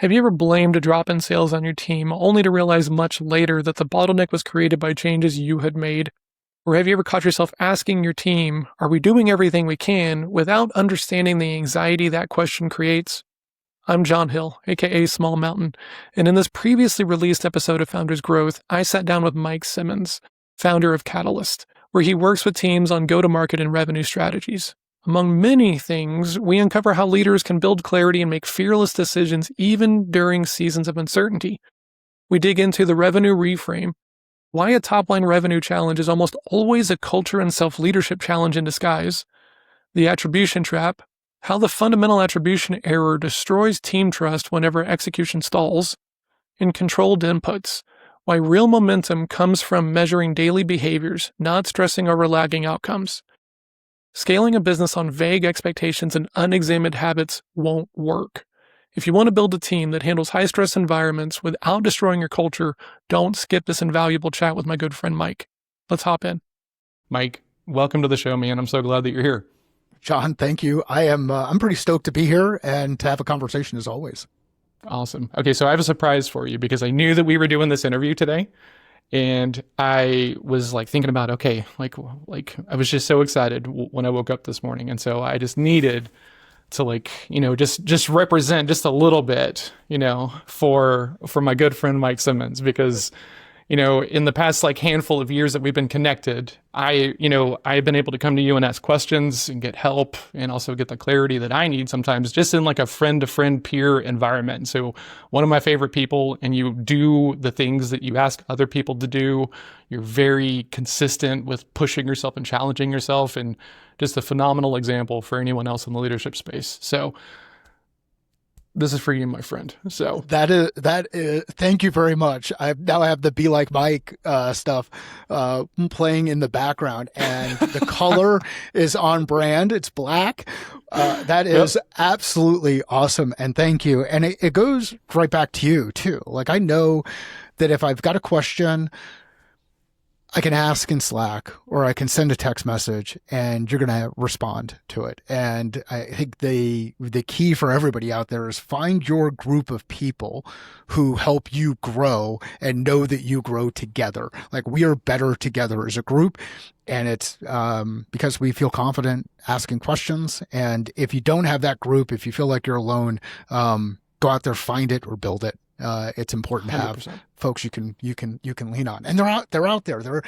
Have you ever blamed a drop in sales on your team only to realize much later that the bottleneck was created by changes you had made? Or have you ever caught yourself asking your team, are we doing everything we can, without understanding the anxiety that question creates? I'm John Hill, aka Small Mountain, and in this previously released episode of Founders Growth, I sat down with Mike Simmons, founder of Catalyst, where he works with teams on go-to-market and revenue strategies. Among many things, we uncover how leaders can build clarity and make fearless decisions even during seasons of uncertainty. We dig into the revenue reframe, why a top-line revenue challenge is almost always a culture and self-leadership challenge in disguise, the attribution trap, how the fundamental attribution error destroys team trust whenever execution stalls, and controlled inputs, why real momentum comes from measuring daily behaviors, not stressing over lagging outcomes. Scaling a business on vague expectations and unexamined habits won't work. If you want to build a team that handles high-stress environments without destroying your culture, don't skip this invaluable chat with my good friend Mike. Let's hop in. Mike, welcome to the show, man. I'm so glad that you're here. John, thank you. I'm pretty stoked to be here and to have a conversation as always. Awesome. Okay, so I have a surprise for you because I knew that we were doing this interview today. And I was thinking about, okay, I was just so excited when I woke up this morning. And so I just needed to just represent just a little bit, for my good friend, Mike Simmons, because, in the past, handful of years that we've been connected, I've been able to come to you and ask questions and get help and also get the clarity that I need sometimes just in a friend-to-friend peer environment. And so one of my favorite people, and you do the things that you ask other people to do. You're very consistent with pushing yourself and challenging yourself, and just a phenomenal example for anyone else in the leadership space. So this is for you, my friend. So that is, thank you very much. I have the Be Like Mike stuff playing in the background, and the color is on brand. It's black. That is absolutely awesome. And thank you. And it goes right back to you too. I know that if I've got a question, I can ask in Slack or I can send a text message and you're going to respond to it. And I think the key for everybody out there is find your group of people who help you grow and know that you grow together. We are better together as a group. And it's because we feel confident asking questions. And if you don't have that group, if you feel like you're alone, go out there, find it or build it. It's important to have 100%. Folks you can lean on, and they're out there.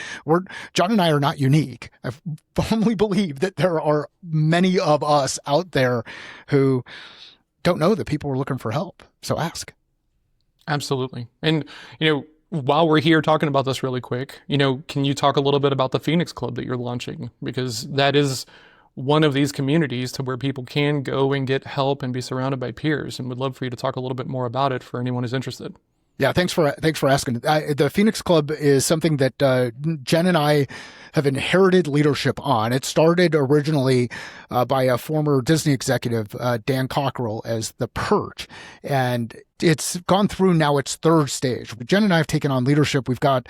John and I are not unique. I firmly believe that there are many of us out there who don't know that people are looking for help. So ask. Absolutely. And while we're here talking about this really quick, can you talk a little bit about the Phoenix Club that you're launching? Because that is one of these communities to where people can go and get help and be surrounded by peers, and would love for you to talk a little bit more about it for anyone who's interested. Yeah, thanks for asking. The Phoenix Club is something that Jen and I have inherited leadership on. It started originally by a former Disney executive, Dan Cockrell, as the Perch, and it's gone through now its third stage. Jen and I have taken on leadership. We've got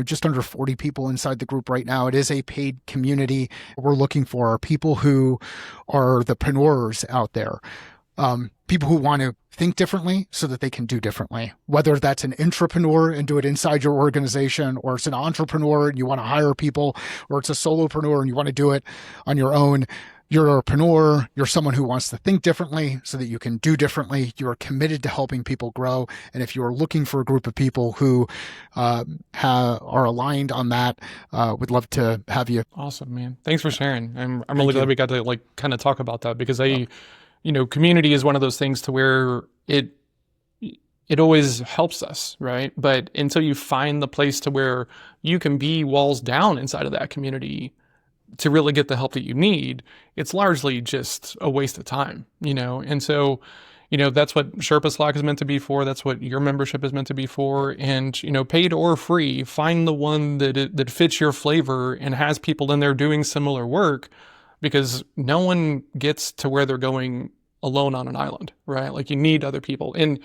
just under 40 people inside the group right now. It is a paid community. What we're looking for are people who are the preneurs out there. People who want to think differently so that they can do differently, whether that's an intrapreneur and do it inside your organization, or it's an entrepreneur and you want to hire people, or it's a solopreneur and you want to do it on your own. You're a preneur. You're someone who wants to think differently so that you can do differently. You're committed to helping people grow. And if you're looking for a group of people who are aligned on that, we'd love to have you. Awesome, man. Thanks for sharing. I'm really glad we got to kind of talk about that, because community is one of those things to where it always helps us, right? But until you find the place to where you can be walls down inside of that community to really get the help that you need, it's largely just a waste of time, And so, that's what Sherpa Slack is meant to be for. That's what your membership is meant to be for. And, paid or free, find the one that fits your flavor and has people in there doing similar work, because no one gets to where they're going alone on an island, right? You need other people. And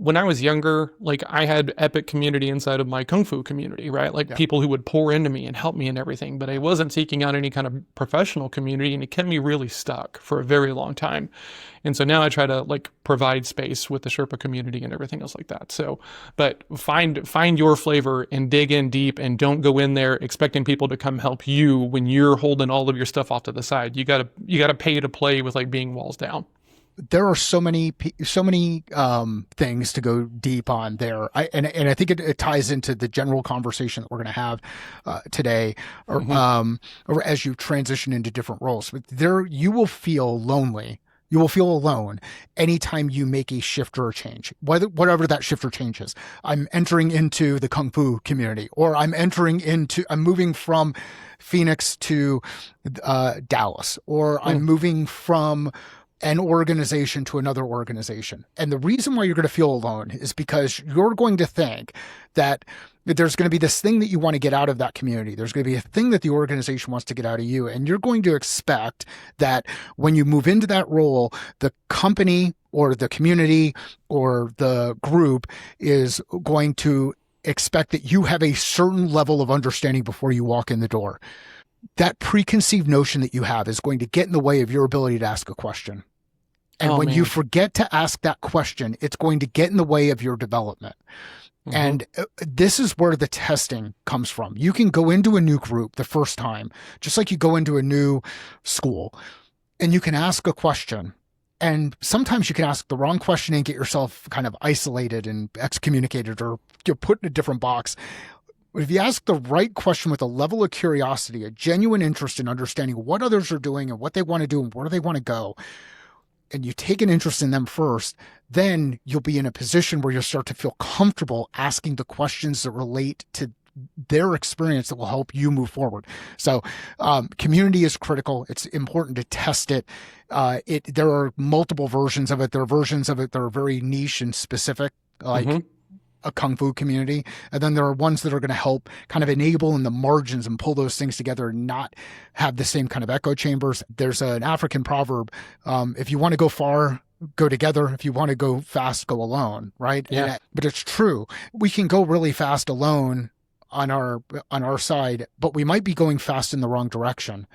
when I was younger, like I had epic community inside of my kung fu community, right? Like Yeah. people who would pour into me and help me and everything, but I wasn't seeking out any kind of professional community, and it kept me really stuck for a very long time. And so now I try to like provide space with the Sherpa community and everything else like that. So, but find your flavor and dig in deep, and don't go in there expecting people to come help you when you're holding all of your stuff off to the side. You gotta pay to play with like being walls down. There are so many things to go deep on there. And I think it ties into the general conversation that we're going to have today, or as you transition into different roles. But there, you will feel lonely. You will feel alone anytime you make a shift or a change, whatever that shift or change is. I'm entering into the Kung Fu community, or I'm moving from Phoenix to Dallas, or I'm moving from an organization to another organization. And the reason why you're going to feel alone is because you're going to think that there's going to be this thing that you want to get out of that community. There's going to be a thing that the organization wants to get out of you. And you're going to expect that when you move into that role, the company or the community or the group is going to expect that you have a certain level of understanding before you walk in the door. That preconceived notion that you have is going to get in the way of your ability to ask a question. And when you forget to ask that question, it's going to get in the way of your development. Mm-hmm. And this is where the testing comes from. You can go into a new group the first time, just like you go into a new school, and you can ask a question. And sometimes you can ask the wrong question and get yourself kind of isolated and excommunicated, or you're put in a different box. If you ask the right question with a level of curiosity, a genuine interest in understanding what others are doing and what they want to do and where they want to go, and you take an interest in them first, then you'll be in a position where you'll start to feel comfortable asking the questions that relate to their experience that will help you move forward. So community is critical. It's important to test it. There are multiple versions of it. There are versions of it that are very niche and specific, like a Kung Fu community. And then there are ones that are going to help kind of enable in the margins and pull those things together and not have the same kind of echo chambers. There's an African proverb, if you want to go far, go together. If you want to go fast, go alone, right? Yeah. But it's true. We can go really fast alone on our side, but we might be going fast in the wrong direction.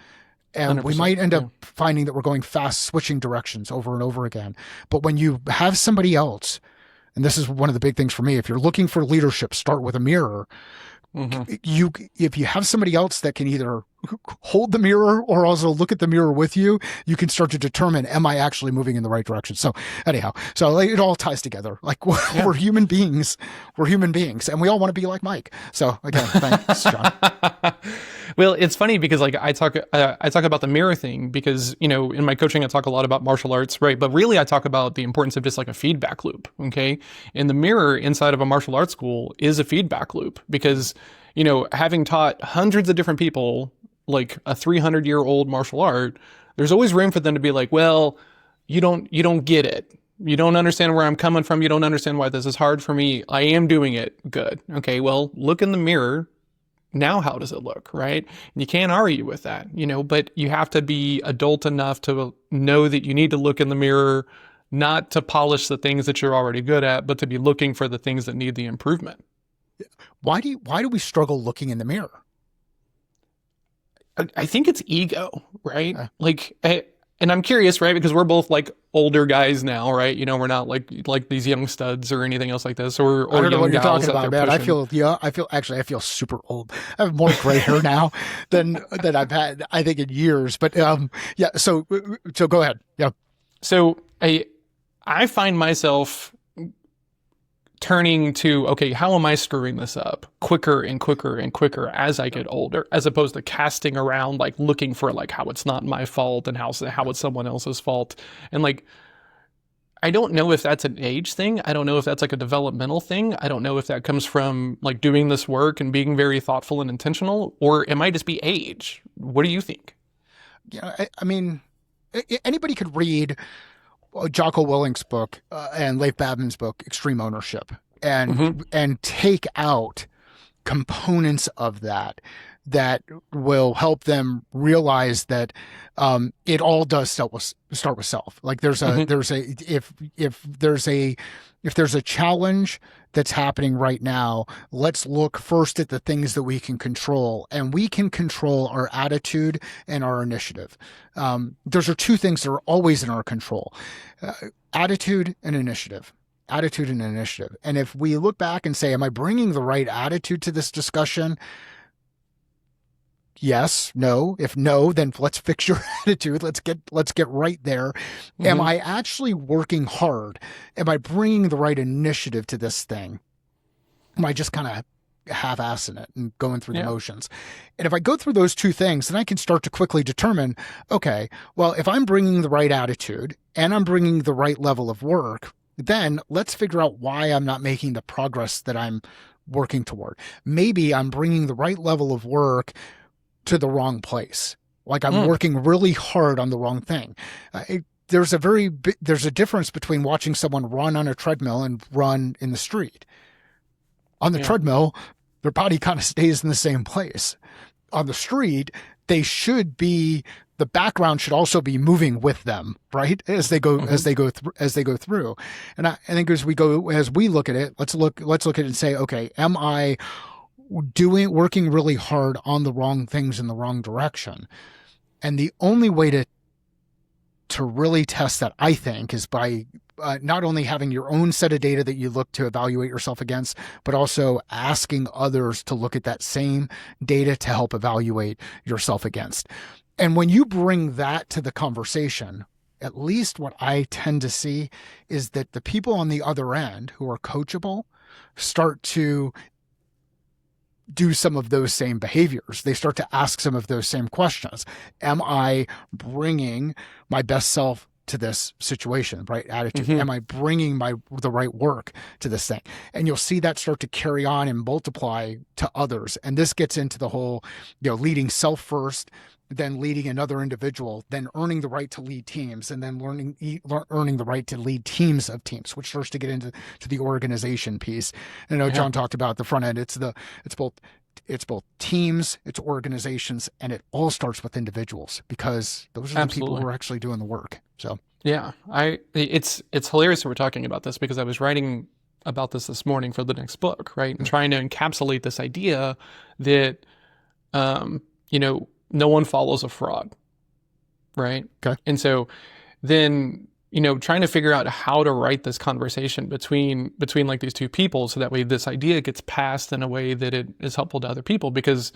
And we might end up finding that we're going fast, switching directions over and over again. But when you have somebody else, and this is one of the big things for me, if you're looking for leadership, start with a mirror. If you have somebody else that can either hold the mirror or also look at the mirror with you, you can start to determine, am I actually moving in the right direction? So anyhow, it all ties together. Like we're human beings. We're human beings, and we all want to be like Mike. So again, thanks, John. Well, it's funny because like I talk about the mirror thing because, in my coaching, I talk a lot about martial arts, right? But really I talk about the importance of just like a feedback loop. Okay. And the mirror inside of a martial arts school is a feedback loop because, having taught hundreds of different people, like a 300-year-old martial art, there's always room for them to be like, well, you don't get it. You don't understand where I'm coming from. You don't understand why this is hard for me. I am doing it good. Okay. Well, look in the mirror. Now, how does it look, right? And you can't argue with that, but you have to be adult enough to know that you need to look in the mirror, not to polish the things that you're already good at, but to be looking for the things that need the improvement. Why do we struggle looking in the mirror? I think it's ego, right? And I'm curious, right? Because we're both like older guys now, right? We're not like these young studs or anything else like this, or I don't know young what you're gals talking that about, they're man. pushing. I feel super old. I have more gray hair now than I've had, I think, in years. But yeah. So go ahead. Yeah. So I find myself turning to, okay, how am I screwing this up quicker and quicker and quicker as I get older, as opposed to casting around, like looking for like how it's not my fault and how it's someone else's fault. And like, I don't know if that's an age thing. I don't know if that's like a developmental thing. I don't know if that comes from like doing this work and being very thoughtful and intentional, or it might just be age. What do you think? Yeah, I mean, anybody could read Jocko Willink's book and Leif Babin's book, Extreme Ownership, and take out components of that that will help them realize that it all does start with self. Like Hmm. if there's a challenge that's happening right now, let's look first at the things that we can control, and we can control our attitude and our initiative. Those are two things that are always in our control: uh, attitude and initiative. Attitude and initiative. And if we look back and say, am I bringing the right attitude to this discussion? Yes, no. If no, then let's fix your attitude. Let's get right there. Am Hmm. I actually working hard? Am I bringing the right initiative to this thing? Am I just kind of half-assing it and going through the Yeah. motions? And if I go through those two things, then I can start to quickly determine, okay, well, if I'm bringing the right attitude and I'm bringing the right level of work, then let's figure out why I'm not making the progress that I'm working toward. Maybe I'm bringing the right level of work to the wrong place. Like I'm Mm. working really hard on the wrong thing. There's a difference between watching someone run on a treadmill and run in the street. On the Yeah. treadmill, their body kind of stays in the same place. On the street, they should be the background should also be moving with them, right? Hmm. As they go through. And I think as we look at it, let's look at it and say, okay, am I working really hard on the wrong things in the wrong direction? And the only way to really test that, I think, is by not only having your own set of data that you look to evaluate yourself against, but also asking others to look at that same data to help evaluate yourself against. And when you bring that to the conversation, at least what I tend to see is that the people on the other end who are coachable start to do some of those same behaviors. They start to ask some of those same questions. Am I bringing my best self to this situation, right attitude? Hmm. Am I bringing the right work to this thing? And you'll see that start to carry on and multiply to others. And this gets into the whole, leading self first, then leading another individual, then earning the right to lead teams, and then earning the right to lead teams of teams, which starts to get into the organization piece. And I know Yeah. John talked about the front end. It's both teams, it's organizations, and it all starts with individuals because those are the people who Absolutely. are actually doing the work. So Yeah. It's hilarious that we're talking about this because I was writing about this morning for the next book, right? And trying to encapsulate this idea that, um, no one follows a fraud, right? okay, And so then, trying to figure out how to write this conversation between like these two people so that way this idea gets passed in a way that it is helpful to other people because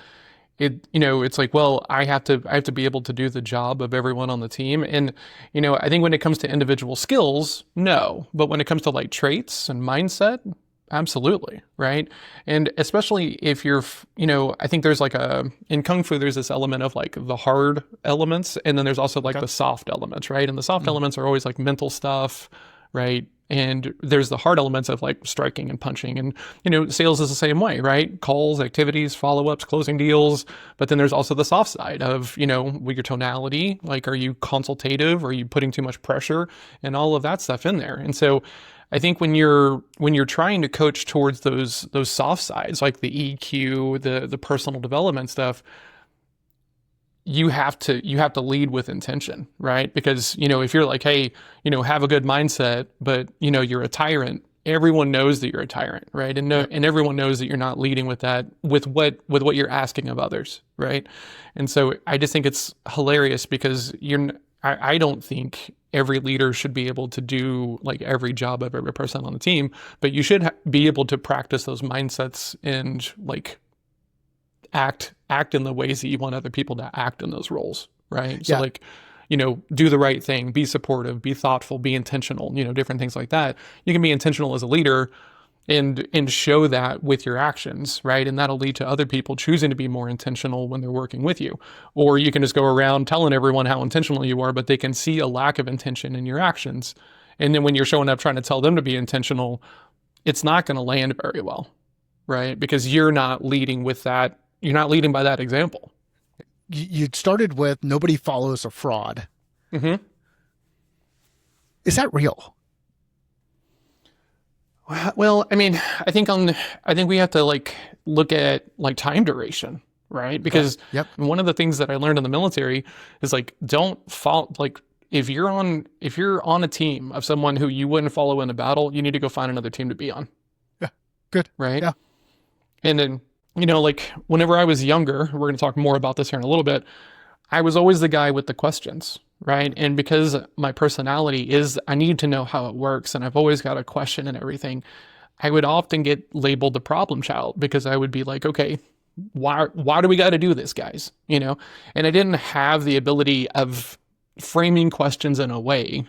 it's like, well, I have to be able to do the job of everyone on the team. And I think when it comes to individual skills, no, but when it comes to like traits and mindset, absolutely, right? And especially if I think there's like in kung fu there's this element of like the hard elements and then there's also like okay, the soft elements, right? And the soft mm, elements are always like mental stuff, right? And there's the hard elements of like striking and punching. And, sales is the same way, right? Calls, activities, follow ups, closing deals. But then there's also the soft side of, with your tonality. Like, are you consultative? Are you putting too much pressure? And all of that stuff in there. And so I think when you're trying to coach towards those soft sides, like the EQ, the personal development stuff, you have to lead with intention, right? Because if you're like, hey, have a good mindset, but you're a tyrant, everyone knows that you're a tyrant, right? And no, yep, and everyone knows that you're not leading with that with what you're asking of others, right? And so I just think it's hilarious because I don't think every leader should be able to do like every job of every person on the team, but you should be able to practice those mindsets and like act in the ways that you want other people to act in those roles, right? So yeah, like, do the right thing, be supportive, be thoughtful, be intentional, different things like that. You can be intentional as a leader and show that with your actions, right? And that'll lead to other people choosing to be more intentional when they're working with you. Or you can just go around telling everyone how intentional you are, but they can see a lack of intention in your actions. And then when you're showing up trying to tell them to be intentional, it's not going to land very well, right? Because you're not leading with that. You're not leading by that example. you started with nobody follows a fraud. Mm-hmm. Is that real? Well, I mean, I think we have to like look at like time duration, right? Because Yep. one of the things that I learned in the military is like, don't fall, like, if you're on a team of someone who you wouldn't follow in a battle, you need to go find another team to be on, Yeah. Good. right? Yeah. And then, like whenever I was younger, we're going to talk more about this here in a little bit. I was always the guy with the questions, right? And because my personality is, I need to know how it works, and I've always got a question and everything, I would often get labeled the problem child because I would be like, okay, why do we got to do this, guys? And I didn't have the ability of framing questions in a way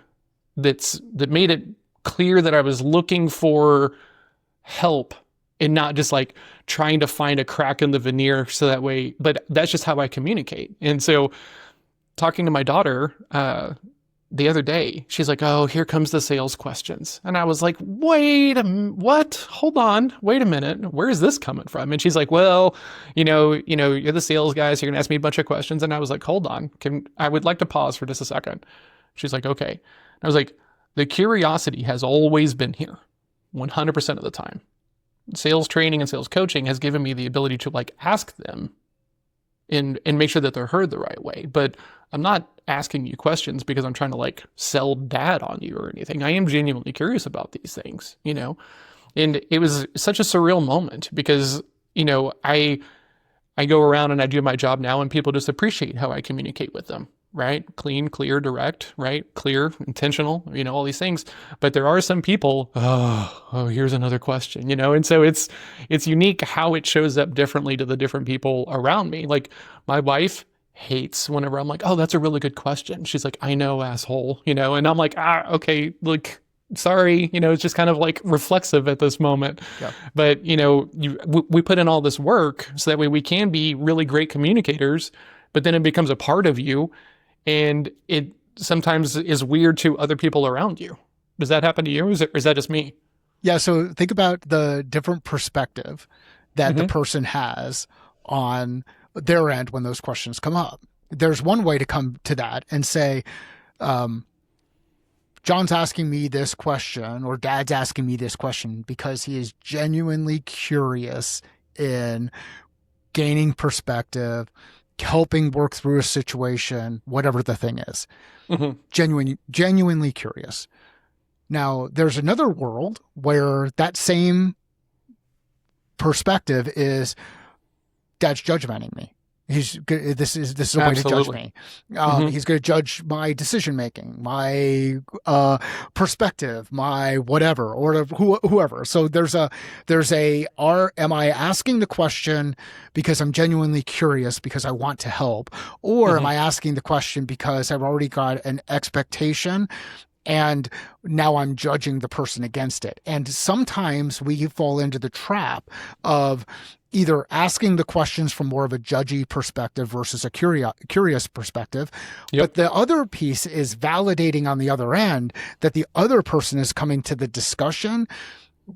that made it clear that I was looking for help and not just like trying to find a crack in the veneer so that way, but that's just how I communicate. And so talking to my daughter the other day, she's like, oh, here comes the sales questions. And I was like, what? Hold on, wait a minute. Where is this coming from? And she's like, well, you're the sales guy, so you're gonna ask me a bunch of questions. And I was like, hold on, I would like to pause for just a second. She's like, okay. And I was like, the curiosity has always been here, 100% of the time. Sales training and sales coaching has given me the ability to like ask them and make sure that they're heard the right way. But I'm not asking you questions because I'm trying to like sell dad on you or anything. I am genuinely curious about these things, and it was such a surreal moment because, I go around and I do my job now and people just appreciate how I communicate with them, right? Clean, clear, direct, right? Clear, intentional, all these things. But there are some people, oh, here's another question, and so it's unique how it shows up differently to the different people around me. Like my wife hates whenever I'm like, oh, that's a really good question. She's like, I know, asshole, and I'm like, okay, like, sorry, it's just kind of like reflexive at this moment. Yeah. But, we put in all this work so that way we can be really great communicators, but then it becomes a part of you. And it sometimes is weird to other people around you. Does that happen to you? Or is that just me? Yeah. So think about the different perspective that the person has on their end when those questions come up. There's one way to come to that and say, John's asking me this question or Dad's asking me this question because he is genuinely curious in gaining perspective, helping work through a situation, whatever the thing is. Genuinely curious. Now, there's another world where that same perspective is Dad's judgmenting me. This is a way to judge me. He's going to judge my decision making, my perspective, my whatever, or whoever. So am I asking the question because I'm genuinely curious because I want to help, or am I asking the question because I've already got an expectation and now I'm judging the person against it? And sometimes we fall into the trap of either asking the questions from more of a judgy perspective versus a curious perspective. Yep. But the other piece is validating on the other end that the other person is coming to the discussion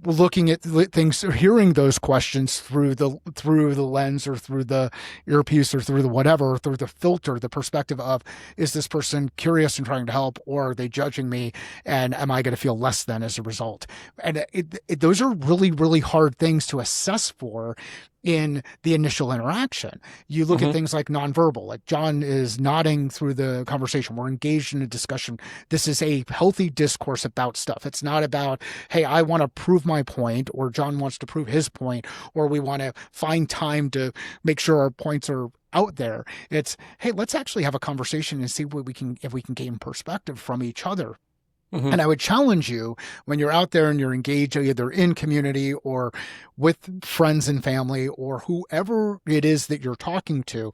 looking at things, hearing those questions through the lens or through the earpiece or through the whatever, through the filter, the perspective of, is this person curious and trying to help, or are they judging me, and am I going to feel less than as a result? And those are really, really hard things to assess for in the initial interaction. You look at things like nonverbal, like John is nodding through the conversation. We're engaged in a discussion. This is a healthy discourse about stuff. It's not about, hey, I want to prove my point, or John wants to prove his point, or we want to find time to make sure our points are out there. It's, hey, let's actually have a conversation and see if we can gain perspective from each other. And I would challenge you, when you're out there and you're engaged either in community or with friends and family or whoever it is that you're talking to,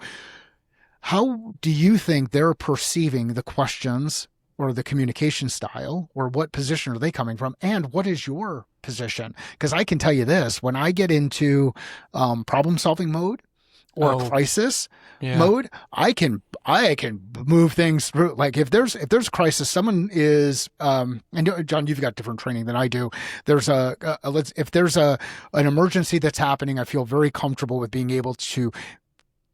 how do you think they're perceiving the questions or the communication style, or what position are they coming from, and what is your position? Because I can tell you this, when I get into problem-solving mode or crisis mode, I can move things through. Like if there's crisis, someone is and John, you've got different training than I do. There's if there's an emergency that's happening, I feel very comfortable with being able to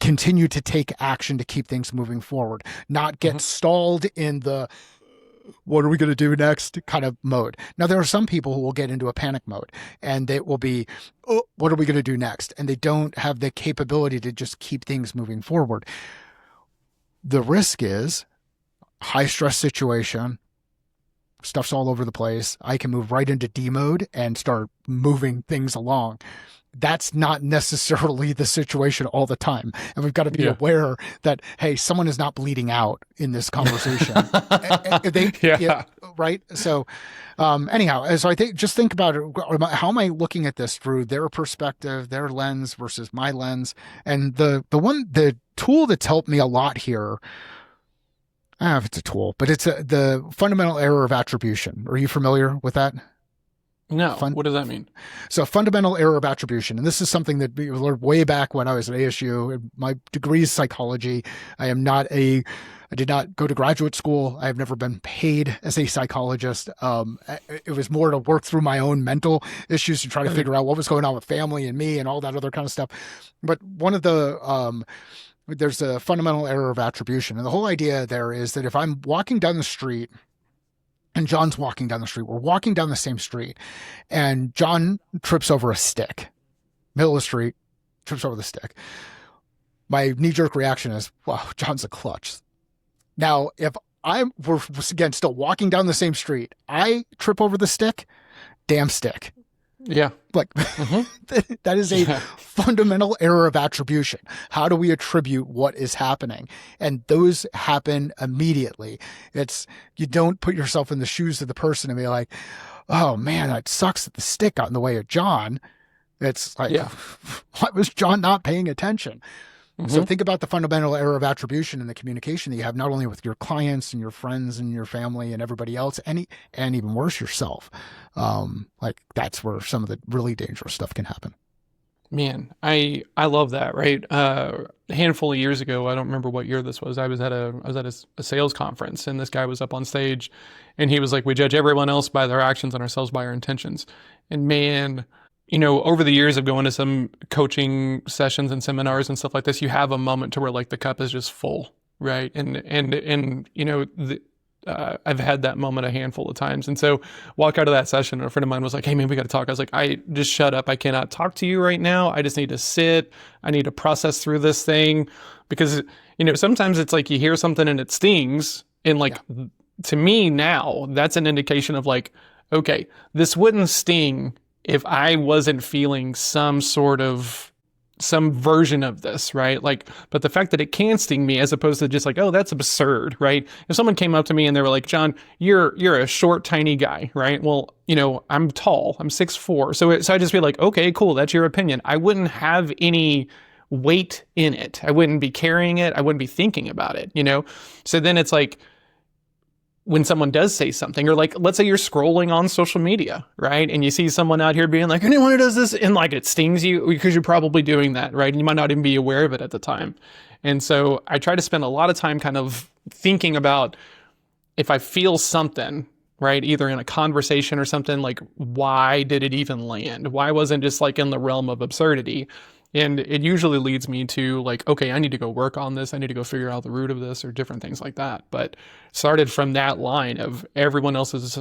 continue to take action to keep things moving forward, not get stalled in the what are we going to do next kind of mode. Now, there are some people who will get into a panic mode and they will be, oh, what are we going to do next? And they don't have the capability to just keep things moving forward. The risk is high stress situation, stuff's all over the place. I can move right into D mode and start moving things along. That's not necessarily the situation all the time. And we've got to be aware that, hey, someone is not bleeding out in this conversation. Right? So anyhow, so I think about it. How am I looking at this through their perspective, their lens versus my lens? And the tool that's helped me a lot here, I don't know if it's a tool, but it's the fundamental error of attribution. Are you familiar with that? No. What does that mean? So fundamental error of attribution. And this is something that we learned way back when I was at ASU. My degree is psychology. I did not go to graduate school. I have never been paid as a psychologist. It was more to work through my own mental issues to try to figure out what was going on with family and me and all that other kind of stuff. But one of the, there's a fundamental error of attribution. And the whole idea there is that if I'm walking down the street and John's walking down the street, we're walking down the same street, and John trips over a stick, middle of the street, trips over the stick. My knee-jerk reaction is, wow, John's a klutz. Now, if we're again still walking down the same street, I trip over the stick, damn stick. Yeah. Like that is a fundamental error of attribution. How do we attribute what is happening? And those happen immediately. You don't put yourself in the shoes of the person and be like, oh man, that sucks that the stick got in the way of John. It's like, why was John not paying attention? So think about the fundamental error of attribution in the communication that you have, not only with your clients and your friends and your family and everybody else, and even worse, yourself. Like that's where some of the really dangerous stuff can happen. Man, I love that, right? A handful of years ago, I don't remember what year this was. I was at a sales conference, and this guy was up on stage, and he was like, "We judge everyone else by their actions and ourselves by our intentions." And man, over the years of going to some coaching sessions and seminars and stuff like this, you have a moment to where like the cup is just full, right? I've had that moment a handful of times. And so walk out of that session, and a friend of mine was like, "Hey man, we got to talk." I was like, "I just shut up. I cannot talk to you right now. I just need to sit. I need to process through this thing." Because, sometimes it's like you hear something and it stings. And like, to me now, that's an indication of like, okay, this wouldn't sting if I wasn't feeling some version of this, right? Like, but the fact that it can sting me as opposed to just like, oh, that's absurd, right? If someone came up to me and they were like, "John, you're a short, tiny guy," right? Well, I'm tall, I'm 6'4". So I'd just be like, okay, cool. That's your opinion. I wouldn't have any weight in it. I wouldn't be carrying it. I wouldn't be thinking about it, So then it's like, when someone does say something, or like, let's say you're scrolling on social media, right? And you see someone out here being like, "Anyone who does this," and like it stings you because you're probably doing that, right? And you might not even be aware of it at the time. And so I try to spend a lot of time kind of thinking about if I feel something, right? Either in a conversation or something, like, why did it even land? Why wasn't it just like in the realm of absurdity? And it usually leads me to like, okay, I need to go work on this. I need to go figure out the root of this, or different things like that. But started from that line of everyone else's,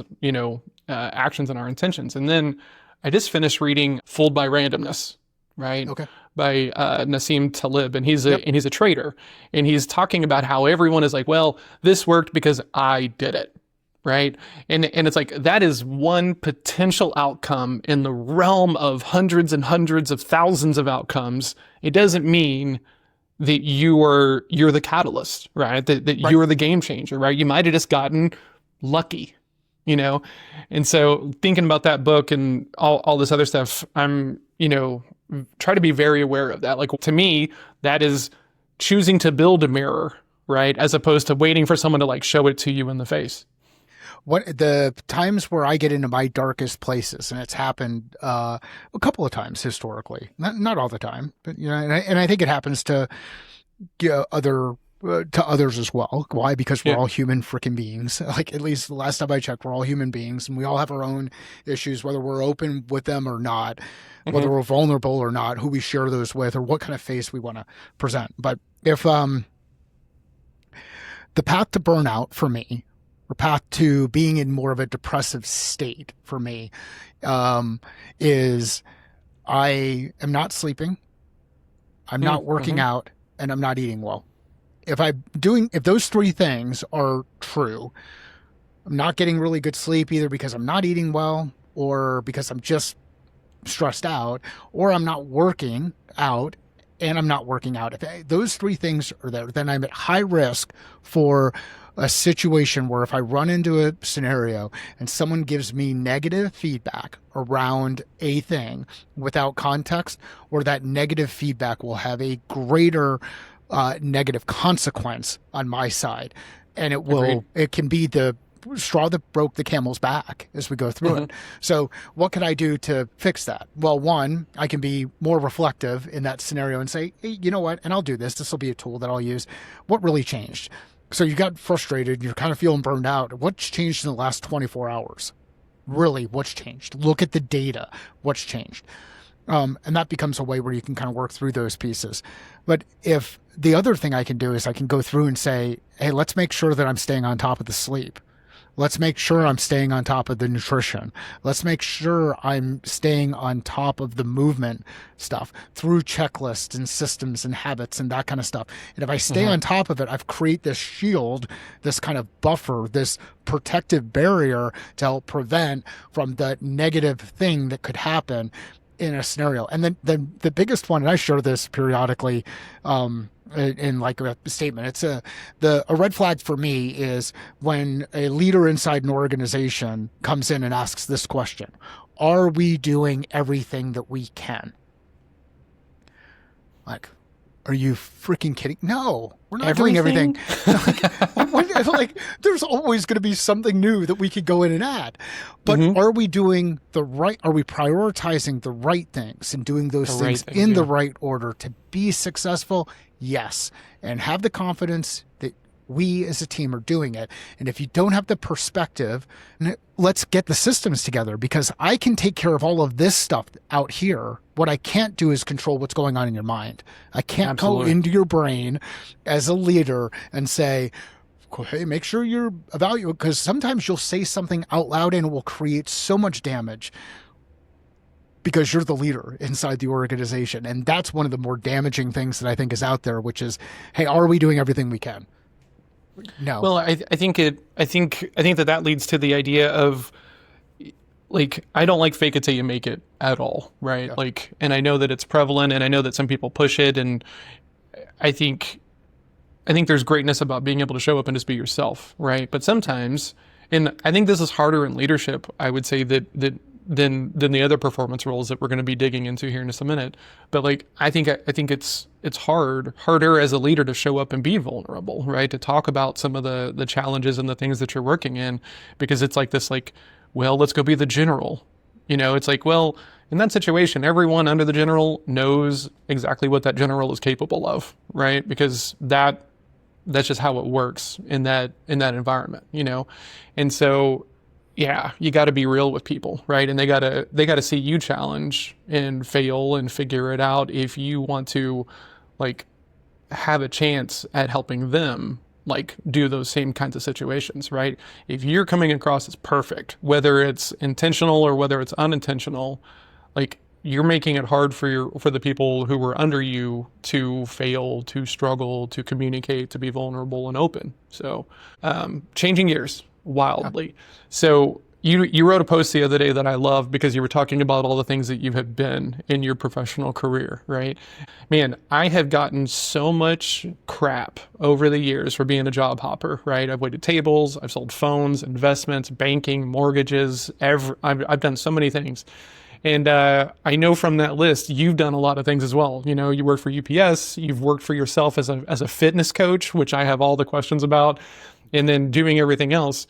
actions and our intentions. And then I just finished reading Fooled by Randomness, right? Okay. By Nassim Taleb. And he's a trader. And he's talking about how everyone is like, well, this worked because I did it. Right. And it's like, that is one potential outcome in the realm of hundreds and hundreds of thousands of outcomes. It doesn't mean that you're the catalyst, right? That you're the game changer, right? You might have just gotten lucky, And so thinking about that book and all this other stuff, I'm, try to be very aware of that. Like, to me, that is choosing to build a mirror, right? As opposed to waiting for someone to like show it to you in the face. What the times where I get into my darkest places, and it's happened a couple of times historically, not all the time, but and I think it happens to others as well. Why? Because we're all human freaking beings. Like, at least the last time I checked, we're all human beings, and we all have our own issues, whether we're open with them or not, whether we're vulnerable or not, who we share those with, or what kind of face we want to present. But if the path to burnout for me or path to being in more of a depressive state for me, is I am not sleeping, I'm not working out, and I'm not eating well. If those three things are true, I'm not getting really good sleep either because I'm not eating well or because I'm just stressed out, or I'm not working out and I'm not working out. If those three things are there, then I'm at high risk for a situation where if I run into a scenario and someone gives me negative feedback around a thing without context, or that negative feedback will have a greater negative consequence on my side. And it can be the straw that broke the camel's back as we go through it. So what can I do to fix that? Well, one, I can be more reflective in that scenario and say, hey, you know what? And I'll do this. This will be a tool that I'll use. What really changed? So you got frustrated. You're kind of feeling burned out. What's changed in the last 24 hours? Really, what's changed? Look at the data. What's changed? And that becomes a way where you can kind of work through those pieces. But if the other thing I can do is I can go through and say, hey, let's make sure that I'm staying on top of the sleep. Let's make sure I'm staying on top of the nutrition. Let's make sure I'm staying on top of the movement stuff through checklists and systems and habits and that kind of stuff. And if I stay on top of it, I've created this shield, this kind of buffer, this protective barrier to help prevent from the negative thing that could happen in a scenario. And then the biggest one, and I share this periodically, in like a statement, it's a red flag for me is when a leader inside an organization comes in and asks this question: are we doing everything that we can? Like, are you freaking kidding? No, we're not doing everything. like, there's always going to be something new that we could go in and add. But are we doing the right? Are we prioritizing the right things and doing those things in the right order to be successful? Yes. And have the confidence that we as a team are doing it. And if you don't have the perspective, let's get the systems together, because I can take care of all of this stuff out here. What I can't do is control what's going on in your mind. I can't go into your brain as a leader and say, hey, make sure you're evaluating, because sometimes you'll say something out loud and it will create so much damage because you're the leader inside the organization. And that's one of the more damaging things that I think is out there, which is, hey, are we doing everything we can? No. Well, I think that leads to the idea of, like, I don't like fake it till you make it at all, right? Yeah. Like, and I know that it's prevalent, and I know that some people push it, and I think there's greatness about being able to show up and just be yourself, right? But sometimes, and I think this is harder in leadership, I would say, than the other performance roles that we're going to be digging into here in just a minute. But like, I think it's harder as a leader to show up and be vulnerable, right? To talk about some of the challenges and the things that you're working in, because it's like this, like, well, let's go be the general. You know, it's like, well, in that situation, everyone under the general knows exactly what that general is capable of, right? Because that's just how it works in that environment, you know? And so, yeah, you got to be real with people, right? And they got to see you challenge and fail and figure it out if you want to, like, have a chance at helping them, like, do those same kinds of situations, right? If you're coming across as perfect, whether it's intentional or whether it's unintentional, like, you're making it hard for the people who were under you to fail, to struggle, to communicate, to be vulnerable and open. So, changing gears wildly. So you wrote a post the other day that I love, because you were talking about all the things that you have been in your professional career, right? Man, I have gotten so much crap over the years for being a job hopper, right? I've waited tables, I've sold phones, investments, banking, mortgages, I've done so many things. And I know from that list, you've done a lot of things as well. You know, you work for UPS, you've worked for yourself as a fitness coach, which I have all the questions about, and then doing everything else.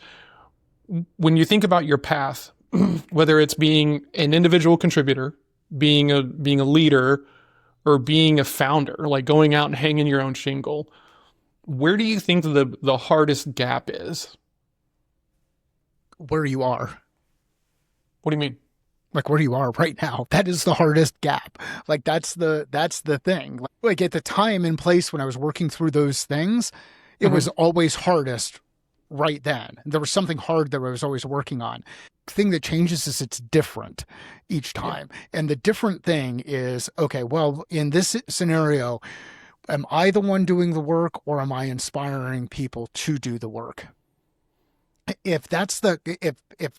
When you think about your path, whether it's being an individual contributor, being a leader, or being a founder, like going out and hanging your own shingle, where do you think the hardest gap is? Where you are. What do you mean? Like, where you are right now. That is the hardest gap. Like, that's the thing. Like, at the time and place when I was working through those things, it was always hardest right then. There was something hard that I was always working on. The thing that changes is it's different each time. And the different thing is, okay, well, in this scenario, am I the one doing the work or am I inspiring people to do the work? If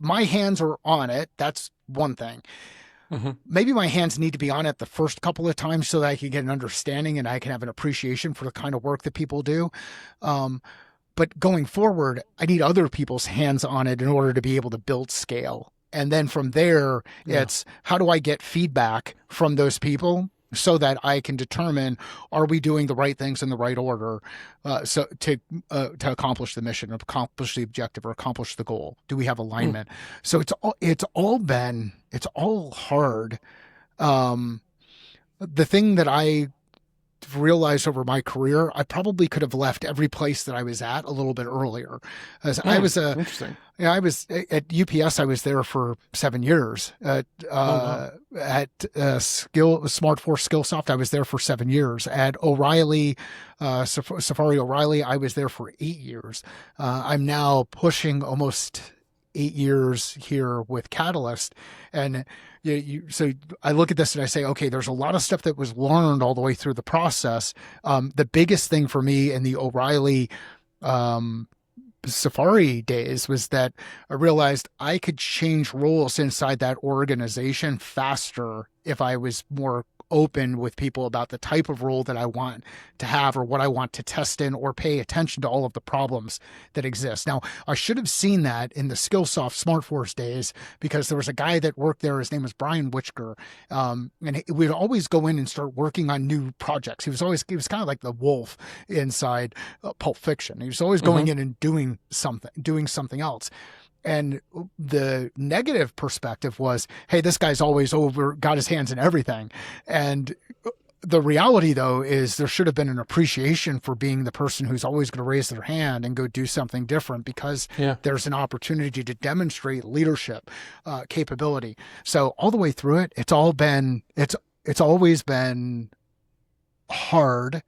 my hands are on it, that's one thing. Maybe my hands need to be on it the first couple of times so that I can get an understanding and I can have an appreciation for the kind of work that people do. But going forward, I need other people's hands on it in order to be able to build scale. And then from there, it's how do I get feedback from those people so that I can determine, are we doing the right things in the right order so to accomplish the mission, accomplish the objective, or accomplish the goal? Do we have alignment? So it's all hard. The thing that I realized over my career, I probably could have left every place that I was at a little bit earlier. As I was interesting. I was at UPS. I was there for 7 years. At SmartForce Skillsoft, I was there for 7 years. At O'Reilly, Safari O'Reilly, I was there for 8 years. I'm now pushing almost 8 years here with Catalyst, and so I look at this and I say, okay, there's a lot of stuff that was learned all the way through the process. The biggest thing for me in the O'Reilly Safari days was that I realized I could change roles inside that organization faster if I was more open with people about the type of role that I want to have or what I want to test in or pay attention to all of the problems that exist. Now, I should have seen that in the Skillsoft SmartForce days because there was a guy that worked there. His name was Brian Witchker. And we'd always go in and start working on new projects. He was kind of like the wolf inside Pulp Fiction. He was always going in and doing something else. And the negative perspective was, hey, this guy's always got his hands in everything. And the reality, though, is there should have been an appreciation for being the person who's always going to raise their hand and go do something different because there's an opportunity to demonstrate leadership capability. So all the way through it, it's always been hard.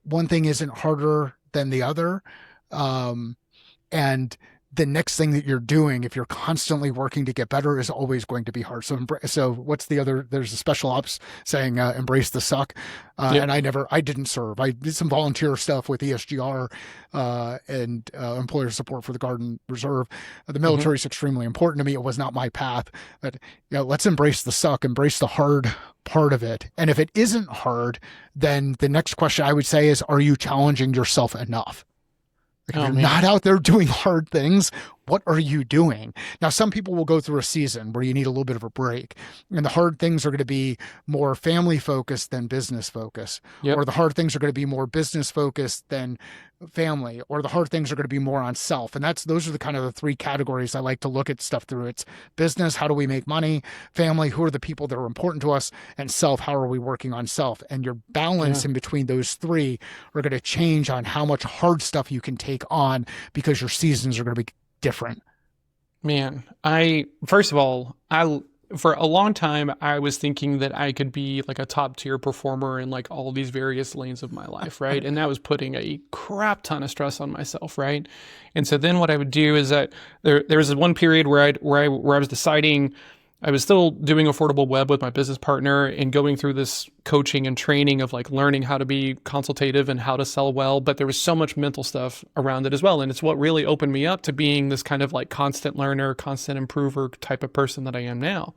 One thing isn't harder than the other. And the next thing that you're doing, if you're constantly working to get better, is always going to be hard. So what's the other? There's a special ops saying, embrace the suck. And I didn't serve. I did some volunteer stuff with ESGR and employer support for the Guard and Reserve. The military is extremely important to me. It was not my path, but let's embrace the suck, embrace the hard part of it. And if it isn't hard, then the next question I would say is, are you challenging yourself enough? If you're not out there doing hard things, what are you doing? Now, some people will go through a season where you need a little bit of a break. And the hard things are going to be more family focused than business focused. Or the hard things are going to be more business focused than family. Or the hard things are going to be more on self. And those are the kind of the three categories I like to look at stuff through. It's business, how do we make money? Family, who are the people that are important to us? And self, how are we working on self? And your balance in between those three are going to change on how much hard stuff you can take on because your seasons are going to be different. Man, first of all, for a long time, I was thinking that I could be like a top tier performer in like all these various lanes of my life, right? And that was putting a crap ton of stress on myself, right? And so then what I would do is that there was one period where I was deciding. I was still doing affordable web with my business partner and going through this coaching and training of like learning how to be consultative and how to sell well. But there was so much mental stuff around it as well. And it's what really opened me up to being this kind of like constant learner, constant improver type of person that I am now.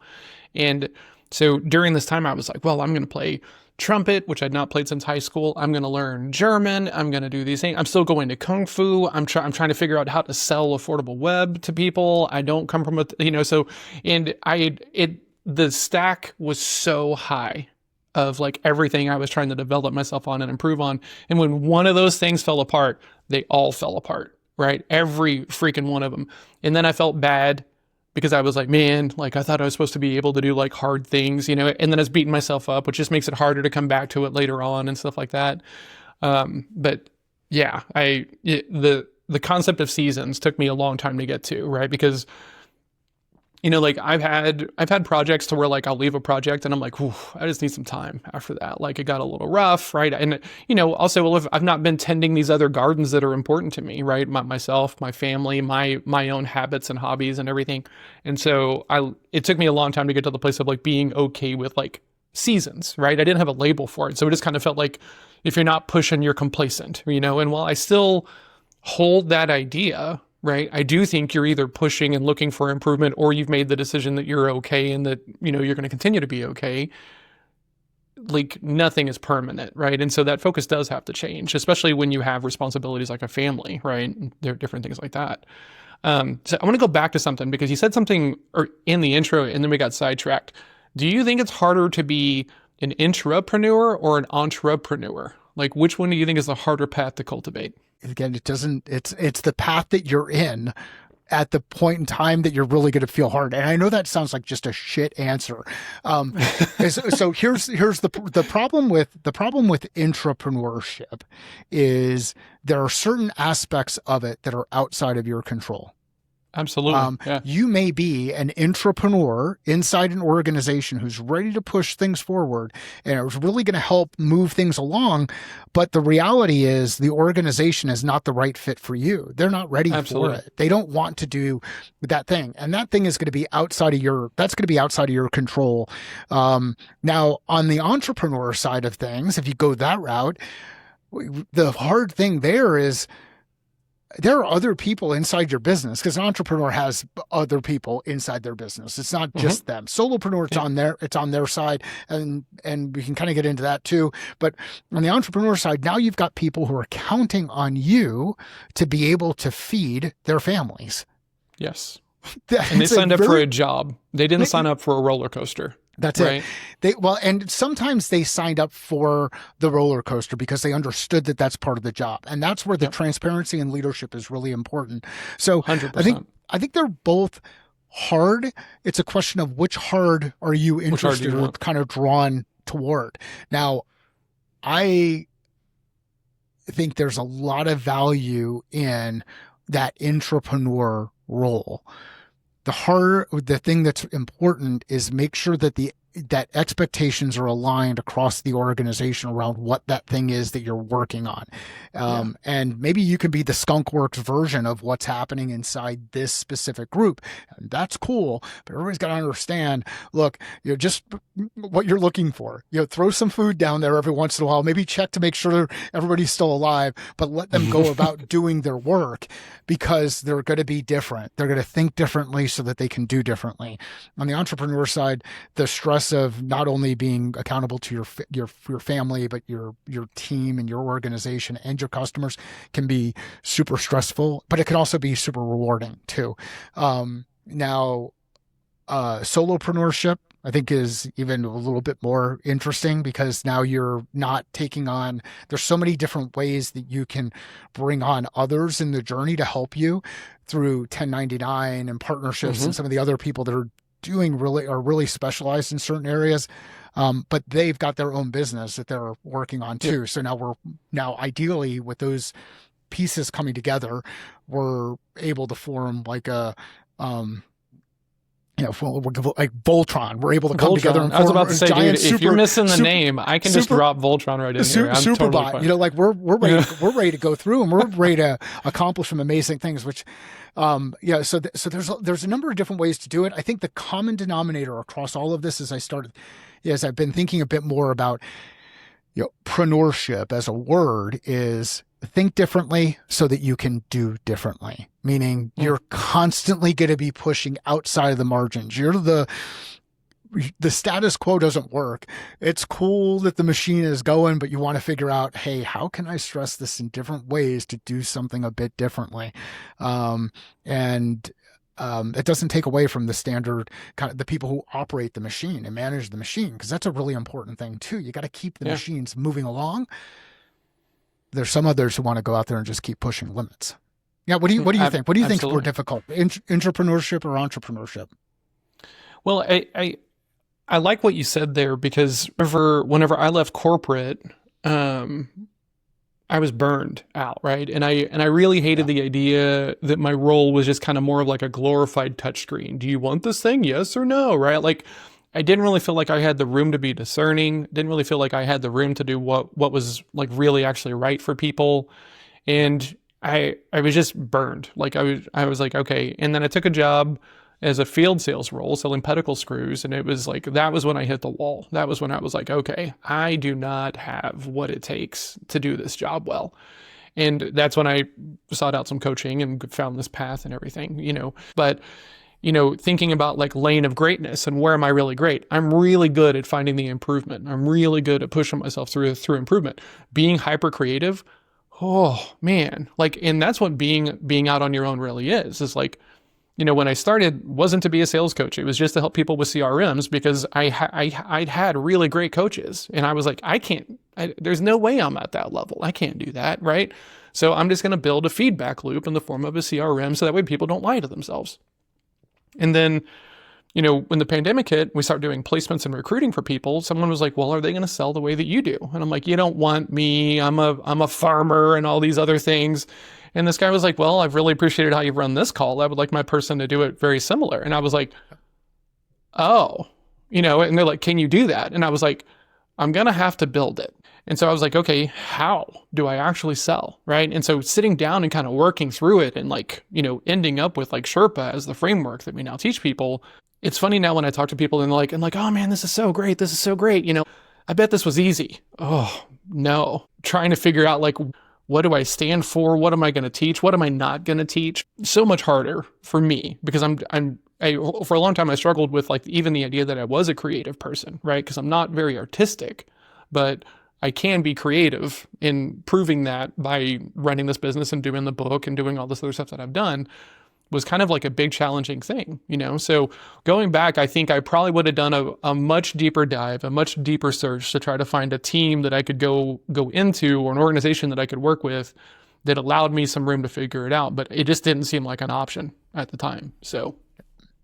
And so during this time, I was like, well, I'm going to play trumpet, which I'd not played since high school. I'm going to learn German. I'm going to do these things. I'm still going to Kung Fu. I'm trying to figure out how to sell affordable web to people. I don't come from the stack was so high of like everything I was trying to develop myself on and improve on. And when one of those things fell apart, they all fell apart, right? Every freaking one of them. And then I felt bad because I was like, man, like I thought I was supposed to be able to do like hard things, and then I was beating myself up, which just makes it harder to come back to it later on and stuff like that. But yeah, the concept of seasons took me a long time to get to, right? Because like I've had projects to where like I'll leave a project and I'm like, "Ooh, I just need some time after that." Like it got a little rough, right? And also, well, if I've not been tending these other gardens that are important to me, right? Myself, my family, my own habits and hobbies and everything. And so it took me a long time to get to the place of like being okay with like seasons, right? I didn't have a label for it, so it just kind of felt like if you're not pushing, you're complacent, And while I still hold that idea, right? I do think you're either pushing and looking for improvement, or you've made the decision that you're okay and that, you're going to continue to be okay. Like nothing is permanent, right? And so that focus does have to change, especially when you have responsibilities like a family, right? There are different things like that. So I want to go back to something because you said something in the intro and then we got sidetracked. Do you think it's harder to be an intrapreneur or an entrepreneur? Like which one do you think is the harder path to cultivate? Again, it's the path that you're in at the point in time that you're really going to feel hard. And I know that sounds like just a shit answer. So here's the problem with intrapreneurship is there are certain aspects of it that are outside of your control. Absolutely. Yeah. You may be an intrapreneur inside an organization who's ready to push things forward and it's really going to help move things along. But the reality is the organization is not the right fit for you. They're not ready for it. They don't want to do that thing. And that thing is going to be outside of your control. Now on the entrepreneur side of things, if you go that route, the hard thing there is, there are other people inside your business because an entrepreneur has other people inside their business. It's not just them. Solopreneur, it's on their side, and we can kind of get into that too. But on the entrepreneur side, now you've got people who are counting on you to be able to feed their families. Yes. And they signed up for a job. They didn't sign up for a roller coaster. That's right. And sometimes they signed up for the roller coaster because they understood that that's part of the job. And that's where the transparency and leadership is really important. So 100%. I think they're both hard. It's a question of which hard are you interested or kind of drawn toward. Now, I think there's a lot of value in that intrapreneur role. The thing that's important is make sure that that expectations are aligned across the organization around what that thing is that you're working on. And maybe you can be the skunkworks version of what's happening inside this specific group. And that's cool, but everybody's got to understand, look, just what you're looking for. Throw some food down there every once in a while, maybe check to make sure everybody's still alive, but let them go about doing their work because they're going to be different. They're going to think differently so that they can do differently. On the entrepreneur side, the stress of not only being accountable to your family, but your team and your organization and your customers can be super stressful, but it can also be super rewarding too. Now, solopreneurship, I think, is even a little bit more interesting because now you're not taking on, there's so many different ways that you can bring on others in the journey to help you through 1099 and partnerships and some of the other people that are really specialized in certain areas. But they've got their own business that they're working on too. So now ideally with those pieces coming together, we're able to form like a, like Voltron. We're able to come together and form I was about to say, dude, if you're missing the name, I can just drop Voltron right in here. I'm Superbot. Totally like we're ready to go through and we're ready to accomplish some amazing things, which so there's a number of different ways to do it. I think the common denominator across all of this as I've been thinking a bit more about preneurship as a word is think differently so that you can do differently, meaning you're constantly going to be pushing outside of the margins. The status quo doesn't work. It's cool that the machine is going, but you want to figure out, hey, how can I stress this in different ways to do something a bit differently? It doesn't take away from the standard kind of the people who operate the machine and manage the machine, because that's a really important thing too. You got to keep the machines moving along. There's some others who want to go out there and just keep pushing limits. Yeah. What do you think? What do you think is more difficult, entrepreneurship or entrepreneurship? Well, I like what you said there because whenever I left corporate, I I was burned out, right? And I really hated the idea that my role was just kind of more of like a glorified touchscreen. Do you want this thing? Yes or no, right? Like I didn't really feel like I had the room to be discerning. Didn't really feel like I had the room to do what was like really actually right for people. And I was just burned. Like I was like, okay. And then I took a job as a field sales role selling pedicle screws. And it was like, that was when I hit the wall. That was when I was like, okay, I do not have what it takes to do this job well. And that's when I sought out some coaching and found this path and everything, but thinking about like lane of greatness and where am I really great? I'm really good at finding the improvement. I'm really good at pushing myself through improvement. Being hyper creative, oh man, like, and that's what being out on your own really is like, when I started, wasn't to be a sales coach. It was just to help people with CRMs because I'd had really great coaches, and I was like, there's no way I'm at that level. I can't do that, right? So I'm just going to build a feedback loop in the form of a CRM, so that way people don't lie to themselves. And then, when the pandemic hit, we started doing placements and recruiting for people. Someone was like, well, are they going to sell the way that you do? And I'm like, you don't want me. I'm a farmer and all these other things. And this guy was like, well, I've really appreciated how you've run this call. I would like my person to do it very similar. And I was like, oh, and they're like, can you do that? And I was like, I'm going to have to build it. And so I was like, okay, how do I actually sell? Right. And so sitting down and kind of working through it and like, ending up with like Sherpa as the framework that we now teach people. It's funny now when I talk to people and like, oh man, this is so great. This is so great. I bet this was easy. Oh no. Trying to figure out like, what do I stand for? What am I going to teach? What am I not going to teach? So much harder for me because for a long time I struggled with like even the idea that I was a creative person, right? Because I'm not very artistic, but I can be creative in proving that by running this business and doing the book and doing all this other stuff that I've done was kind of like a big challenging thing, So going back, I think I probably would have done a much deeper dive, a much deeper search to try to find a team that I could go into or an organization that I could work with that allowed me some room to figure it out. But it just didn't seem like an option at the time. So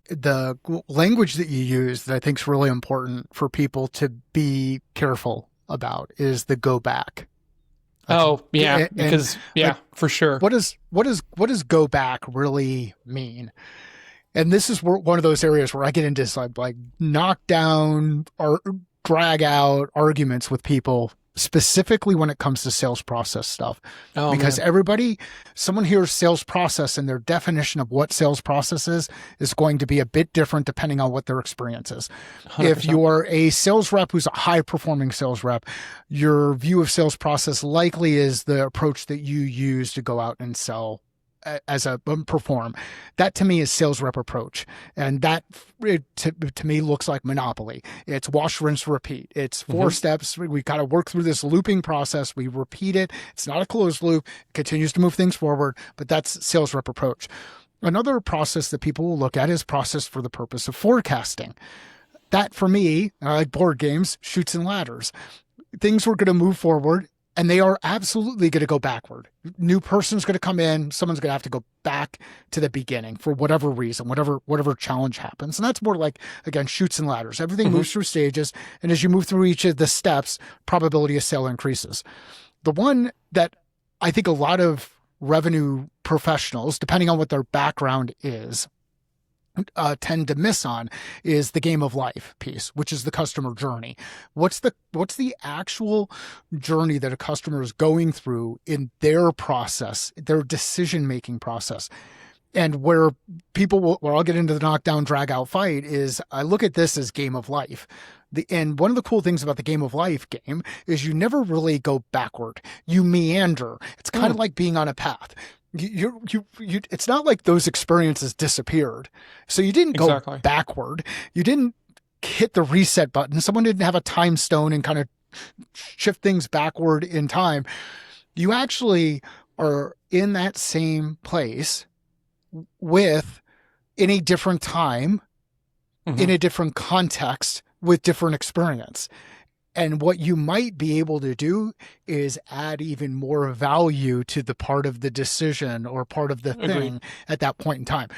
the language that you use that I think is really important for people to be careful about is the go back. Oh yeah, because for sure. What does go back really mean? And this is one of those areas where I get into like knock down or drag out arguments with people, specifically when it comes to sales process stuff. Oh, because someone hears sales process and their definition of what sales process is going to be a bit different depending on what their experience is. 100%. If you're a sales rep who's a high performing sales rep, your view of sales process likely is the approach that you use to go out and sell perform. That to me is sales rep approach. And that to me looks like monopoly. It's wash, rinse, repeat. It's 4 steps. We got to work through this looping process. We repeat it. It's not a closed loop. It continues to move things forward, but that's sales rep approach. Another process that people will look at is process for the purpose of forecasting. That for me, like board games, chutes and ladders. Things were going to move forward. And they are absolutely going to go backward. New person's going to come in. Someone's going to have to go back to the beginning for whatever reason, whatever challenge happens. And that's more like, again, chutes and ladders. Everything moves through stages. And as you move through each of the steps, probability of sale increases. The one that I think a lot of revenue professionals, depending on what their background is, tend to miss on is the game of life piece, which is the customer journey. What's the actual journey that a customer is going through in their process, their decision-making process? And where I'll get into the knockdown, drag out fight is I look at this as game of life. And one of the cool things about the game of life game is you never really go backward. You meander. It's kind of like being on a path. It's not like those experiences disappeared. So you didn't go backward. You didn't hit the reset button. Someone didn't have a time stone and kind of shift things backward in time. You actually are in that same place with in a different time, in a different context, with different experience. And what you might be able to do is add even more value to the part of the decision or part of the thing at that point in time.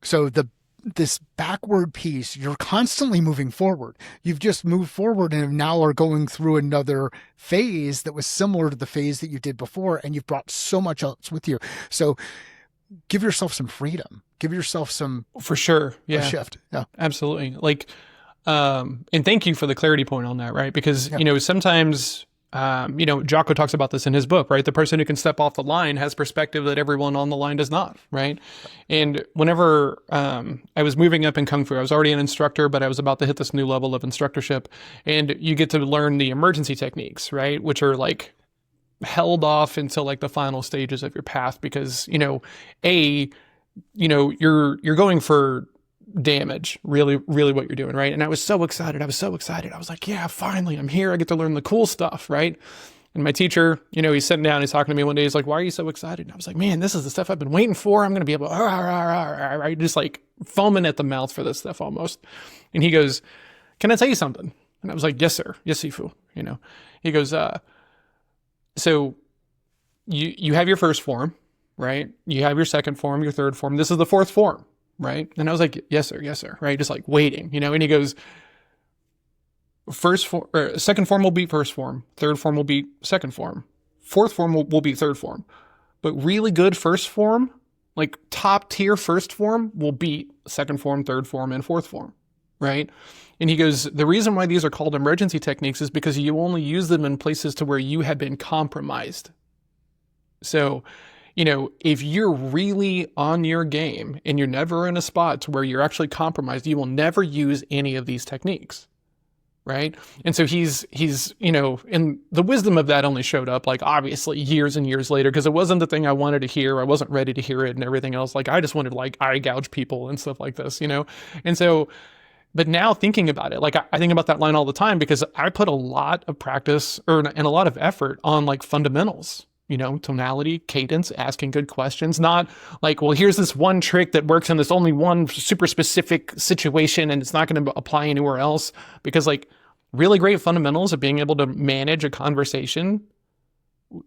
So the this backward piece. You're constantly moving forward. You've just moved forward and now are going through another phase that was similar to the phase that you did before, and you've brought so much else with you. So give yourself some freedom. Give yourself some For sure. Yeah. shift. Yeah. Absolutely. Like, and thank you for the clarity point on that, right? Because, Yeah. Sometimes, Jocko talks about this in his book, right? The person who can step off the line has perspective that everyone on the line does not, right? And whenever I was moving up in Kung Fu, I was already an instructor, but I was about to hit this new level of instructorship. And you get to learn the emergency techniques, right? Which are like held off until like the final stages of your path because, you're going for damage, really, really what you're doing, right? And I was so excited. I was like, yeah, finally, I'm here. I get to learn the cool stuff, right? And my teacher, he's sitting down, he's talking to me one day. He's like, why are you so excited? And I was like, man, this is the stuff I've been waiting for. I'm going to be able to, right? Just like foaming at the mouth for this stuff almost. And he goes, can I tell you something? And I was like, yes, sir. Yes, Sifu. He goes, so you have your first form, right? You have your second form, your third form. This is the fourth form, right? And I was like, yes, sir, right? Just like waiting, and he goes, second form will be first form, third form will be second form, fourth form will be third form. But really good first form, like top tier first form, will beat second form, third form, and fourth form, right? And he goes, the reason why these are called emergency techniques is because you only use them in places to where you have been compromised. So, if you're really on your game and you're never in a spot to where you're actually compromised, you will never use any of these techniques. Right. And so he's, and the wisdom of that only showed up like obviously years and years later, because it wasn't the thing I wanted to hear. I wasn't ready to hear it and everything else. Like I just wanted to like eye gouge people and stuff like this, And so, but now thinking about it, like I think about that line all the time because I put a lot of practice and a lot of effort on like fundamentals. Tonality, cadence, asking good questions, not like, well, here's this one trick that works in this only one super specific situation and it's not going to apply anywhere else, because like really great fundamentals of being able to manage a conversation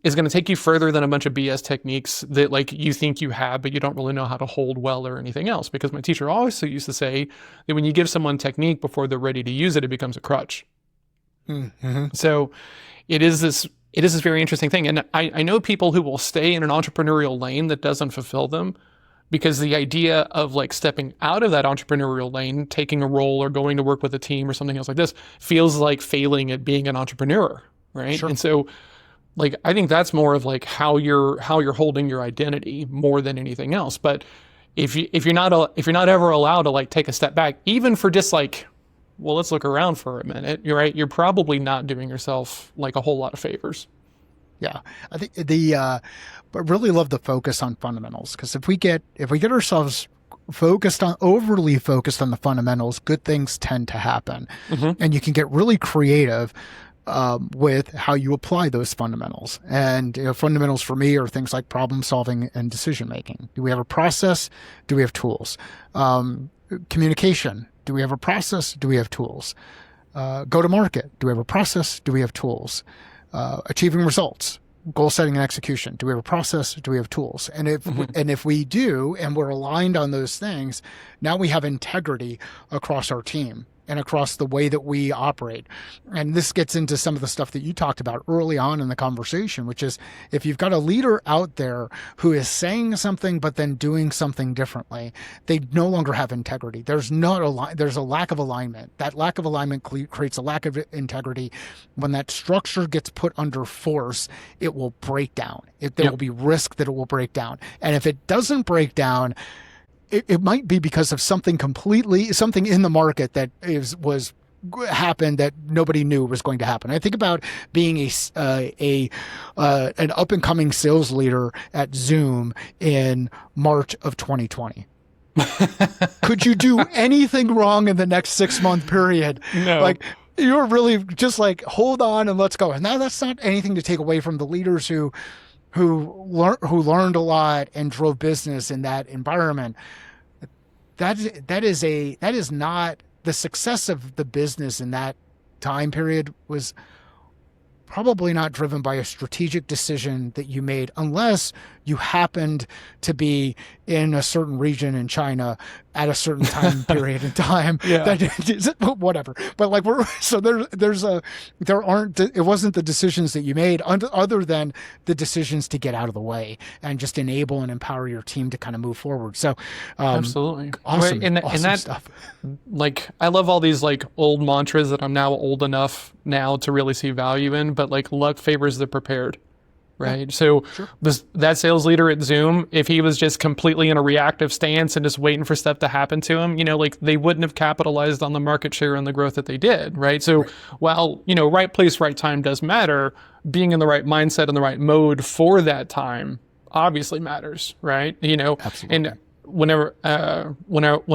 is going to take you further than a bunch of BS techniques that like you think you have, but you don't really know how to hold well or anything else. Because my teacher also used to say that when you give someone technique before they're ready to use it, it becomes a crutch. Mm-hmm. So it is this very interesting thing. And I know people who will stay in an entrepreneurial lane that doesn't fulfill them because the idea of like stepping out of that entrepreneurial lane, taking a role or going to work with a team or something else like this feels like failing at being an entrepreneur. Right. Sure. And so like, I think that's more of like how you're holding your identity more than anything else. But if you're not ever allowed to like take a step back, even for just like, well, let's look around for a minute. You're right. You're probably not doing yourself like a whole lot of favors. Yeah, I think but really love the focus on fundamentals, because if we get ourselves overly focused on the fundamentals, good things tend to happen, and you can get really creative with how you apply those fundamentals. And fundamentals for me are things like problem solving and decision making. Do we have a process? Do we have tools? Communication. Do we have a process? Do we have tools? Go to market. Do we have a process? Do we have tools? Achieving results, goal setting and execution. Do we have a process? Do we have tools? And if we do, and we're aligned on those things, now we have integrity across our team and across the way that we operate. And this gets into some of the stuff that you talked about early on in the conversation, which is if you've got a leader out there who is saying something but then doing something differently, they no longer have integrity. There's a lack of alignment. That lack of alignment creates a lack of integrity. When that structure gets put under force, it will break down. There will be risk that it will break down. And if it doesn't break down, it might be because of something in the market that happened that nobody knew was going to happen. I think about being an up and coming sales leader at Zoom in March of 2020. Could you do anything wrong in the next 6-month period? No. Like, you're really just like, hold on and let's go. And now that's not anything to take away from the leaders who learned a lot and drove business in that environment. That is not the success of the business in that time period was probably not driven by a strategic decision that you made, unless you happened to be in a certain region in China at a certain time period in time. Yeah. Whatever. But like it wasn't the decisions that you made other than the decisions to get out of the way and just enable and empower your team to kind of move forward. So, Absolutely. awesome, And awesome that stuff. like I love all these like old mantras that I'm now old enough now to really see value in, but like luck favors the prepared. Right. So that sales leader at Zoom, if he was just completely in a reactive stance and just waiting for stuff to happen to him, like they wouldn't have capitalized on the market share and the growth that they did. Right. So while, right place, right time does matter, being in the right mindset and the right mode for that time obviously matters. Right. Absolutely. And whenever I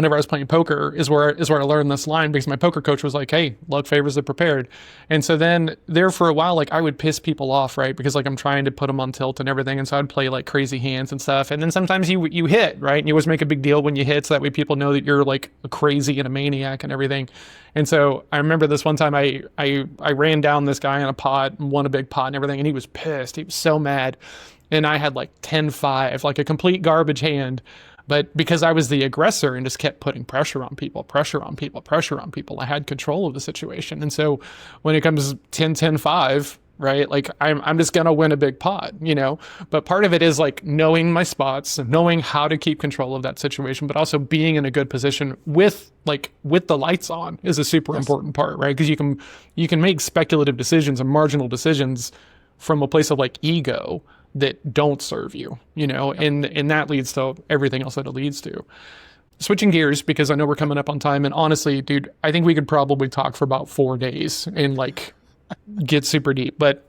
was playing poker is where I learned this line, because my poker coach was like, "Hey, luck favors the prepared." And so then there for a while, like I would piss people off, right? Because like I'm trying to put them on tilt and everything. And so I'd play like crazy hands and stuff. And then sometimes you hit, right? And you always make a big deal when you hit, so that way people know that you're like a crazy and a maniac and everything. And so I remember this one time I ran down this guy on a pot and won a big pot and everything. And he was pissed. He was so mad. And I had like 10-5, like a complete garbage hand. But because I was the aggressor and just kept putting pressure on people, I had control of the situation. And so when it comes 10-5, right, like I'm just going to win a big pot, But part of it is like knowing my spots, knowing how to keep control of that situation, but also being in a good position with the lights on is a super important part, right? Because you can make speculative decisions and marginal decisions from a place of like ego that don't serve you, and that leads to everything else that it leads to. Switching gears, because I know we're coming up on time, and honestly, dude, I think we could probably talk for about 4 days and like get super deep. But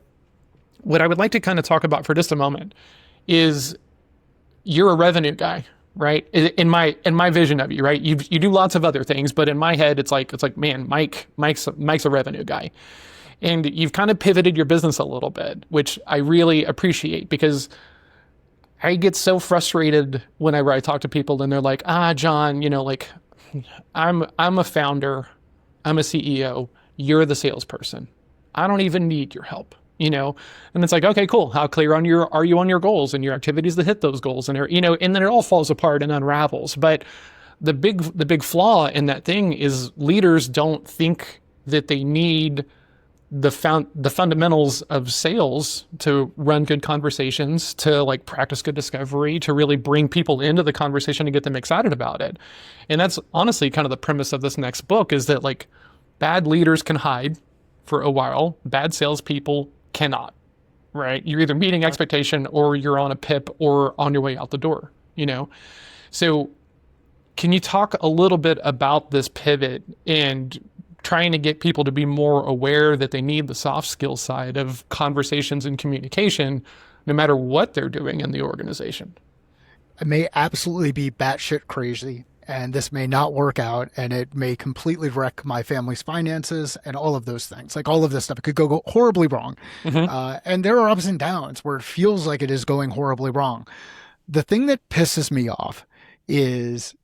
what I would like to kind of talk about for just a moment is you're a revenue guy, right? In my vision of you, right? You do lots of other things, but in my head, it's like, man, Mike's a revenue guy. And you've kind of pivoted your business a little bit, which I really appreciate, because I get so frustrated whenever I talk to people and they're like, John, like I'm a founder, I'm a CEO, you're the salesperson. I don't even need your help, And it's like, okay, cool. How clear are you on your goals and your activities to hit those goals? And and then it all falls apart and unravels. But the big flaw in that thing is leaders don't think that they need the fundamentals of sales to run good conversations, to like practice good discovery, to really bring people into the conversation and get them excited about it. And that's honestly kind of the premise of this next book, is that like bad leaders can hide for a while, bad salespeople cannot, right? You're either meeting expectation or you're on a pip or on your way out the door, So can you talk a little bit about this pivot and trying to get people to be more aware that they need the soft skill side of conversations and communication, no matter what they're doing in the organization? It may absolutely be batshit crazy, and this may not work out, and it may completely wreck my family's finances and all of those things. Like all of this stuff, it could go horribly wrong. Mm-hmm. And there are ups and downs where it feels like it is going horribly wrong. The thing that pisses me off is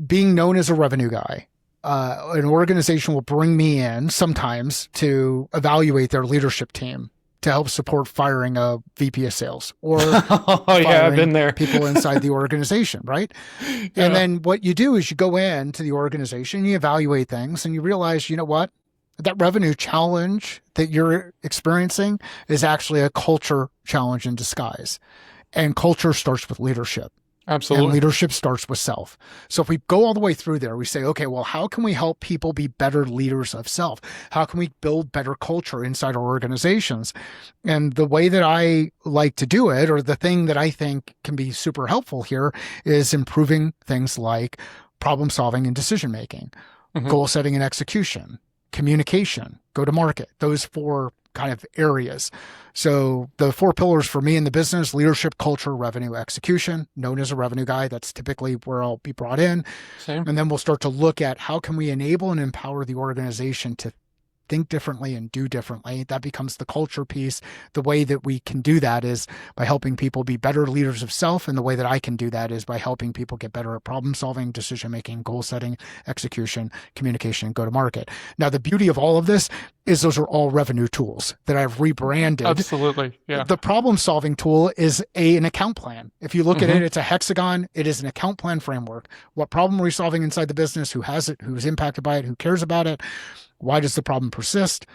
being known as a revenue guy. An organization will bring me in sometimes to evaluate their leadership team to help support firing a VP of sales or I've been there. people inside the organization, right? Yeah. And then what you do is you go into the organization, you evaluate things, and you realize, you know what? That revenue challenge that you're experiencing is actually a culture challenge in disguise. And culture starts with leadership. Absolutely. And leadership starts with self. So if we go all the way through there, we say, okay, well, how can we help people be better leaders of self? How can we build better culture inside our organizations? And the way that I like to do it, or the thing that I think can be super helpful here, is improving things like problem solving and decision making, goal setting and execution, communication, go to market, those 4 kind of areas. So the 4 pillars for me in the business: leadership, culture, revenue, execution. Known as a revenue guy, that's typically where I'll be brought in. Same. And then we'll start to look at how can we enable and empower the organization to think differently and do differently. That becomes the culture piece. The way that we can do that is by helping people be better leaders of self. And the way that I can do that is by helping people get better at problem solving, decision making, goal setting, execution, communication, and go to market. Now, the beauty of all of this is those are all revenue tools that I've rebranded. Absolutely. Yeah. The problem solving tool is an account plan. If you look at it, it's a hexagon. It is an account plan framework. What problem are we solving inside the business? Who has it? Who's impacted by it? Who cares about it? Why does the problem persist?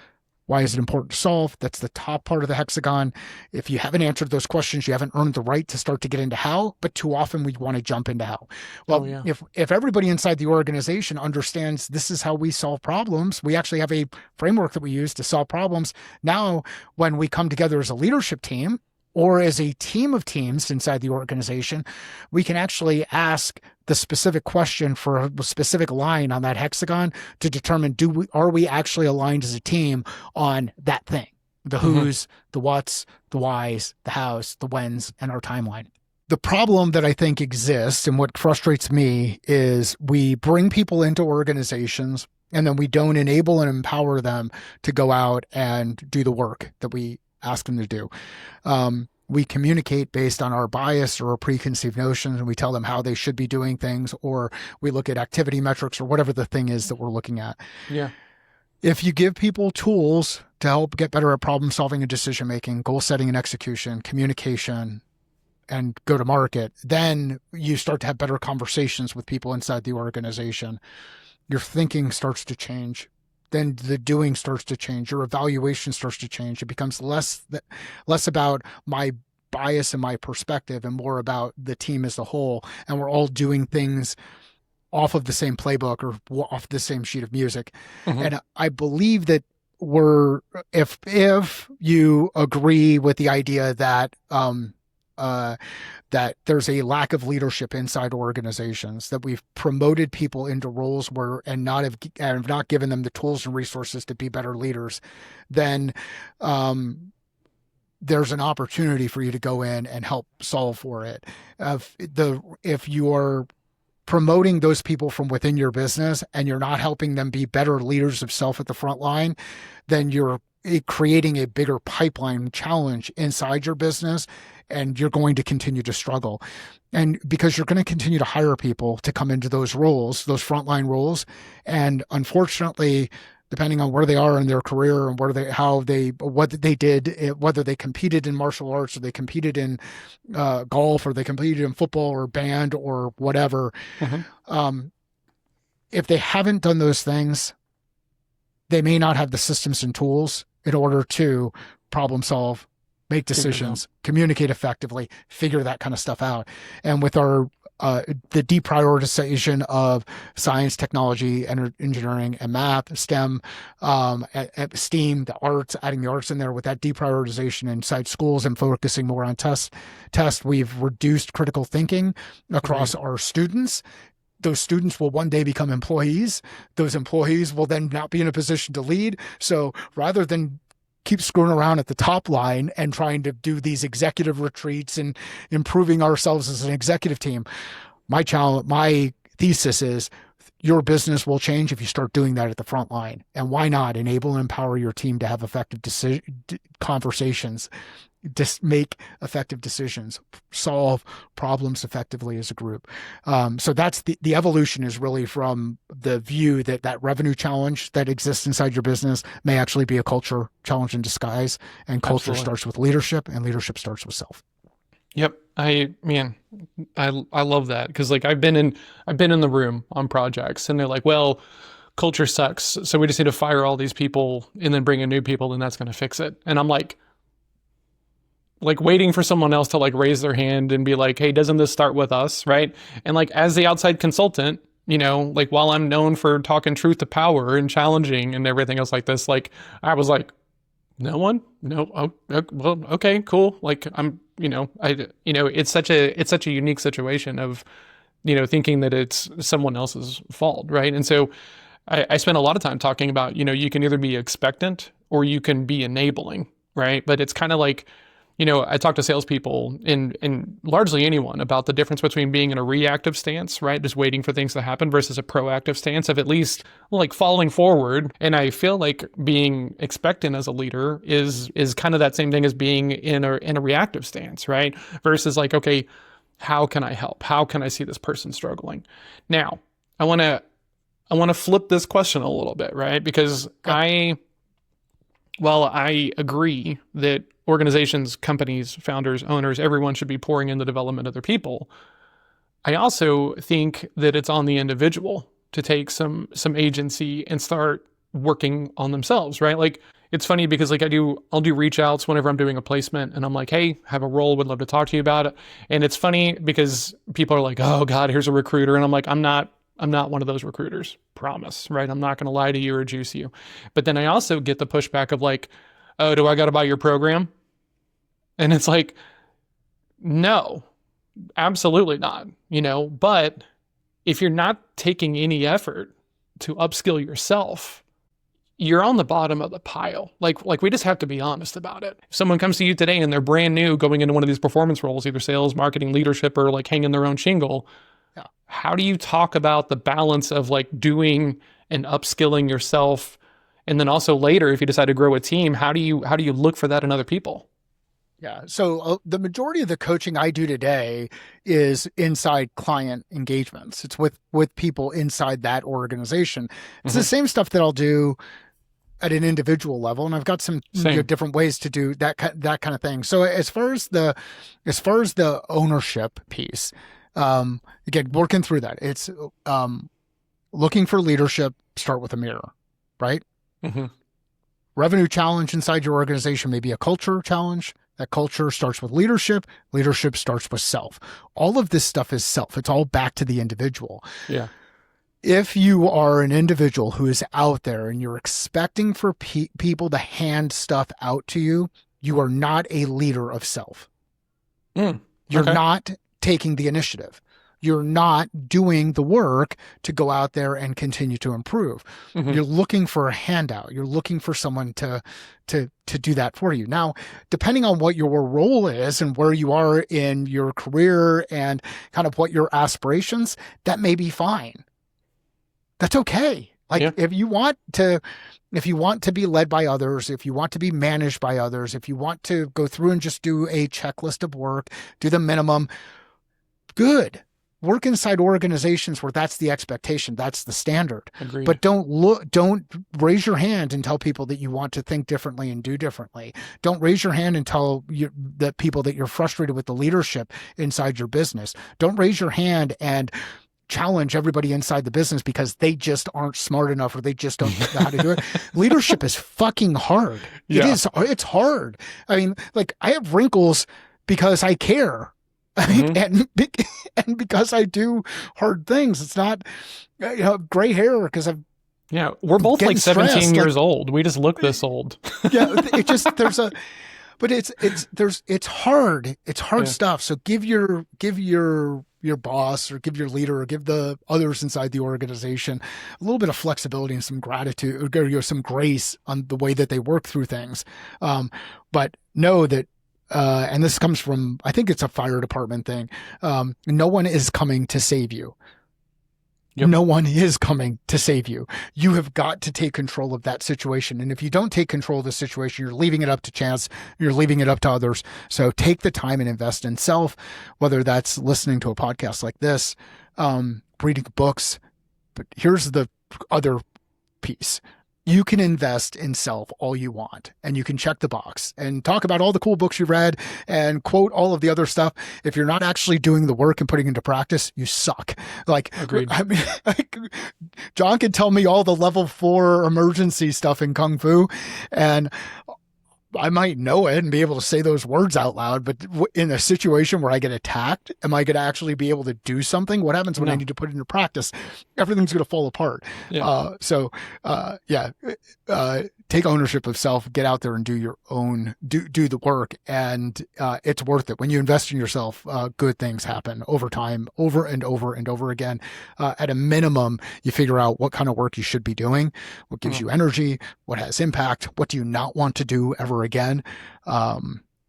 Why is it important to solve? That's the top part of the hexagon. If you haven't answered those questions, you haven't earned the right to start to get into how, but too often we want to jump into how. Well, if everybody inside the organization understands this is how we solve problems, we actually have a framework that we use to solve problems. Now, when we come together as a leadership team or as a team of teams inside the organization, we can actually ask the specific question for a specific line on that hexagon to determine are we actually aligned as a team on that thing, the who's, the what's, the why's, the how's, the when's, and our timeline. The problem that I think exists and what frustrates me is we bring people into organizations and then we don't enable and empower them to go out and do the work that we ask them to do. We communicate based on our bias or our preconceived notions, and we tell them how they should be doing things, or we look at activity metrics or whatever the thing is that we're looking at. Yeah. If you give people tools to help get better at problem solving and decision making, goal setting and execution, communication, and go to market, then you start to have better conversations with people inside the organization. Your thinking starts to change. Then the doing starts to change. Your evaluation starts to change. It becomes less about my bias and my perspective and more about the team as a whole. And we're all doing things off of the same playbook or off the same sheet of music. And I believe that if you agree with the idea that that there's a lack of leadership inside organizations, that we've promoted people into roles and have not given them the tools and resources to be better leaders, then there's an opportunity for you to go in and help solve for it. If you are promoting those people from within your business and you're not helping them be better leaders of self at the front line, then you're creating a bigger pipeline challenge inside your business, and you're going to continue to struggle. And because you're going to continue to hire people to come into those roles, those frontline roles. And unfortunately, depending on where they are in their career and what they did, whether they competed in martial arts or they competed in golf or they competed in football or band or whatever, if they haven't done those things, they may not have the systems and tools in order to problem solve, make decisions, communicate effectively, figure that kind of stuff out. And with our the deprioritization of science, technology, engineering, and math, STEM, STEAM, the arts, adding the arts in there, with that deprioritization inside schools and focusing more on tests, we've reduced critical thinking across our students. Those students will one day become employees. Those employees will then not be in a position to lead. So rather than keep screwing around at the top line and trying to do these executive retreats and improving ourselves as an executive team, my thesis is your business will change if you start doing that at the front line. And why not enable and empower your team to have effective conversations, make effective decisions, solve problems effectively as a group. So that's the evolution is really from the view that revenue challenge that exists inside your business may actually be a culture challenge in disguise, and culture starts with leadership, and leadership starts with self. Yep. I love that, because like I've been in the room on projects and they're like, well, culture sucks, so we just need to fire all these people and then bring in new people and that's going to fix it. And I'm like waiting for someone else to like raise their hand and be like, hey, doesn't this start with us, right? And like as the outside consultant, like while I'm known for talking truth to power and challenging and everything else like this, like I was like, no one, no, oh, well, okay, cool. Like I'm, it's such a unique situation of, thinking that it's someone else's fault, right? And so I spent a lot of time talking about, you can either be expectant or you can be enabling, right? But it's kind of like, I talk to salespeople and largely anyone about the difference between being in a reactive stance, right? Just waiting for things to happen versus a proactive stance of at least like falling forward. And I feel like being expectant as a leader is kind of that same thing as being in a reactive stance, right? Versus like, okay, how can I help? How can I see this person struggling? Now, I want to flip this question a little bit, right? Because while I agree that organizations, companies, founders, owners, everyone should be pouring in the development of their people, I also think that it's on the individual to take some agency and start working on themselves, right? Like, it's funny because like I'll do reach outs whenever I'm doing a placement and I'm like, hey, have a role, would love to talk to you about it. And it's funny because people are like, oh God, here's a recruiter. And I'm like, I'm not one of those recruiters, promise, right? I'm not going to lie to you or juice you. But then I also get the pushback of like, oh, do I got to buy your program? And it's like, no, absolutely not, but if you're not taking any effort to upskill yourself, you're on the bottom of the pile. Like we just have to be honest about it. If someone comes to you today and they're brand new going into one of these performance roles, either sales, marketing, leadership, or like hanging their own shingle, how do you talk about the balance of like doing and upskilling yourself? And then also later, if you decide to grow a team, how do you look for that in other people? Yeah. So the majority of the coaching I do today is inside client engagements. It's with people inside that organization. It's the same stuff that I'll do at an individual level, and I've got some different ways to do that kind of thing. So as far as the ownership piece, again, working through that, it's looking for leadership. Start with a mirror, right? Mm-hmm. Revenue challenge inside your organization may be a culture challenge. That culture starts with leadership. Leadership starts with self. All of this stuff is self. It's all back to the individual. Yeah. If you are an individual who is out there and you're expecting for people to hand stuff out to you, you are not a leader of self. You're not taking the initiative. You're not doing the work to go out there and continue to improve. Mm-hmm. You're looking for a handout. You're looking for someone to do that for you. Now, depending on what your role is and where you are in your career and kind of what your aspirations, that may be fine. That's okay. Like if you want to be led by others, if you want to be managed by others, if you want to go through and just do a checklist of work, do the minimum, good. Work inside organizations where that's the expectation, that's the standard. Agreed. But don't raise your hand and tell people that you want to think differently and do differently. Don't raise your hand and tell the people that you're frustrated with the leadership inside your business. Don't raise your hand and challenge everybody inside the business because they just aren't smart enough or they just don't know how to do it. Leadership is fucking hard. Yeah. It's hard. I mean, like I have wrinkles because I care. Mm-hmm. and because I do hard things. It's not gray hair because I've we're both like 17 stressed. years old. We just look this old. It just it's hard. It's hard stuff. So give your boss or give your leader or give the others inside the organization a little bit of flexibility and some gratitude or some grace on the way that they work through things. But know that and this comes from, I think it's a fire department thing. No one is coming to save you. Yep. No one is coming to save you. You have got to take control of that situation. And if you don't take control of the situation, you're leaving it up to chance. You're leaving it up to others. So take the time and invest in self, whether that's listening to a podcast like this, reading books. But here's the other piece. You can invest in self all you want, and you can check the box and talk about all the cool books you've read and quote all of the other stuff. If you're not actually doing the work and putting into practice, you suck. Like, agreed. I mean, John can tell me all the level 4 emergency stuff in Kung Fu, and I might know it and be able to say those words out loud, but in a situation where I get attacked, am I going to actually be able to do something? What happens when I need to put it into practice? Everything's going to fall apart. Yeah. Take ownership of self, get out there and do your own, do the work. And it's worth it. When you invest in yourself, good things happen over time, over and over and over again. At a minimum, you figure out what kind of work you should be doing, what gives you energy, what has impact, what do you not want to do ever again.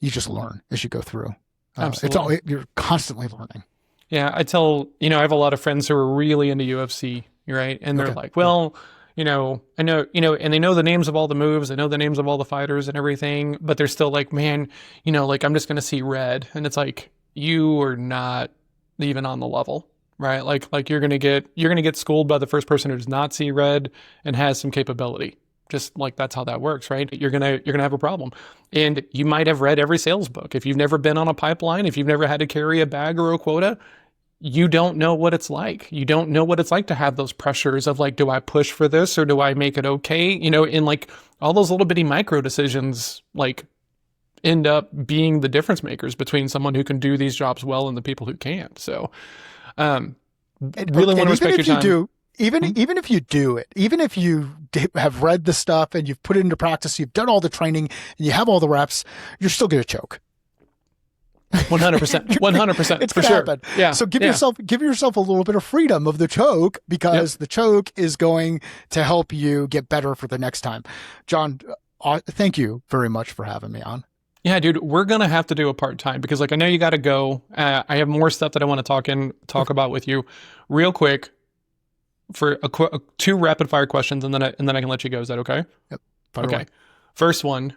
you just learn as you go through. Absolutely. You're constantly learning. Yeah, I tell, I have a lot of friends who are really into UFC, right? And they're Okay. like, well, I know, and they know the names of all the moves, they know the names of all the fighters and everything, but they're still like, man, like I'm just going to see red. And it's like, you are not even on the level, right? Like you're going to get schooled by the first person who does not see red and has some capability. Just like that's how that works, right? You're gonna have a problem, and you might have read every sales book. If you've never been on a pipeline, if you've never had to carry a bag or a quota, you don't know what it's like. You don't know what it's like to have those pressures of like, do I push for this or do I make it okay? And like all those little bitty micro decisions like end up being the difference makers between someone who can do these jobs well and the people who can't. So, really want to respect your time. Even if you do it, even if you have read the stuff and you've put it into practice, you've done all the training and you have all the reps, you're still going to choke. 100%, 100%, it's for gonna sure. happen. Yeah. So give yourself a little bit of freedom of the choke, because the choke is going to help you get better for the next time. John, thank you very much for having me on. Yeah, dude, we're gonna have to do a part-time because like I know you got to go. I have more stuff that I want to talk about with you, real quick, for two rapid fire questions, and then I can let you go. Is that okay? Yep. Okay. First one,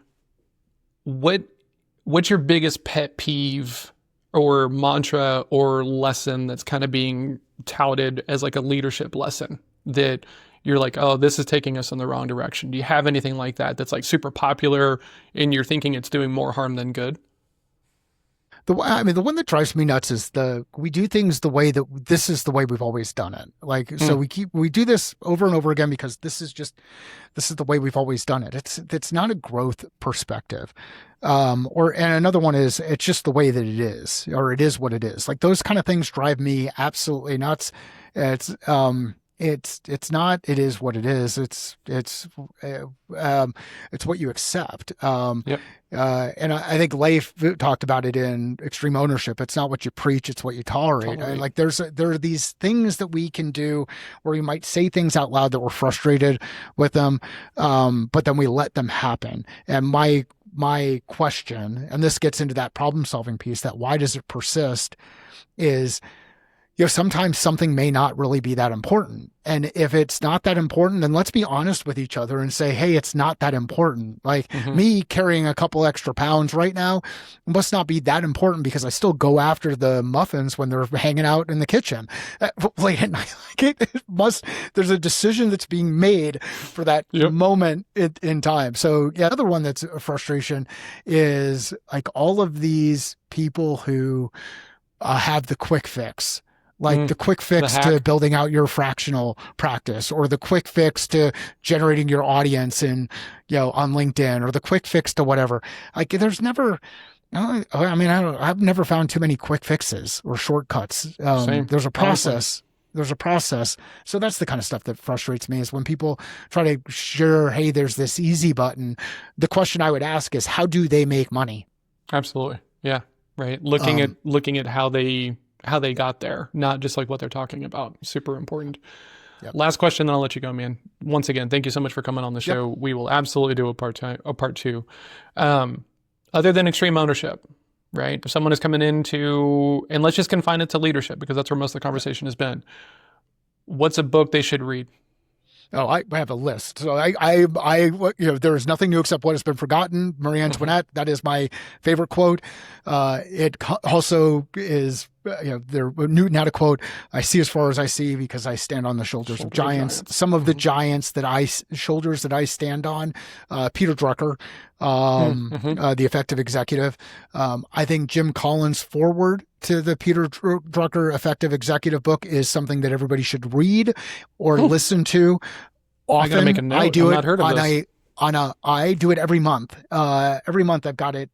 what's your biggest pet peeve or mantra or lesson that's kind of being touted as like a leadership lesson that you're like, oh, this is taking us in the wrong direction? Do you have anything like that that's like super popular and you're thinking it's doing more harm than good? The one that drives me nuts is we do things the way that this is the way we've always done it. Like, so we do this over and over again because this is the way we've always done it. It's not a growth perspective. And another one is it's just the way that it is, or it is what it is. Like those kind of things drive me absolutely nuts. It's not, it is what it is. It's what you accept. Yep. And I think Leif talked about it in Extreme Ownership. It's not what you preach, it's what you tolerate. Like there are these things that we can do where we might say things out loud that we're frustrated with them. But then we let them happen. And my question, and this gets into that problem solving piece, that why does it persist, is, sometimes something may not really be that important. And if it's not that important, then let's be honest with each other and say, hey, it's not that important. Like me carrying a couple extra pounds right now must not be that important because I still go after the muffins when they're hanging out in the kitchen late at night. There's a decision that's being made for that moment in time. So yeah, another one that's a frustration is like all of these people who have the quick fix. Like the quick fix to building out your fractional practice, or the quick fix to generating your audience on LinkedIn, or the quick fix to whatever. Like there's never, I've never found too many quick fixes or shortcuts. There's a process. There's a process. So that's the kind of stuff that frustrates me, is when people try to share, hey, there's this easy button. The question I would ask is, how do they make money? Absolutely. Yeah. Right. Looking at how they got there, not just like what they're talking about. Super important. Yep. Last question, then I'll let you go, man. Once again, thank you so much for coming on the show. Yep. We will absolutely do a part two. Other than Extreme Ownership, right? If someone is coming into, and let's just confine it to leadership because that's where most of the conversation has been. What's a book they should read? Oh, I have a list. So there is nothing new except what has been forgotten. Marie Antoinette, that is my favorite quote. It also is, Newton had a quote, I see as far as I see because I stand on the shoulders of giants. Some of the giants shoulders that I stand on, Peter Drucker, The Effective Executive. I think Jim Collins' foreword to the Peter Drucker Effective Executive book is something that everybody should read or listen to. Often, I gotta make a note. I do I've it not heard of this. I do it every month. Every month I've got it.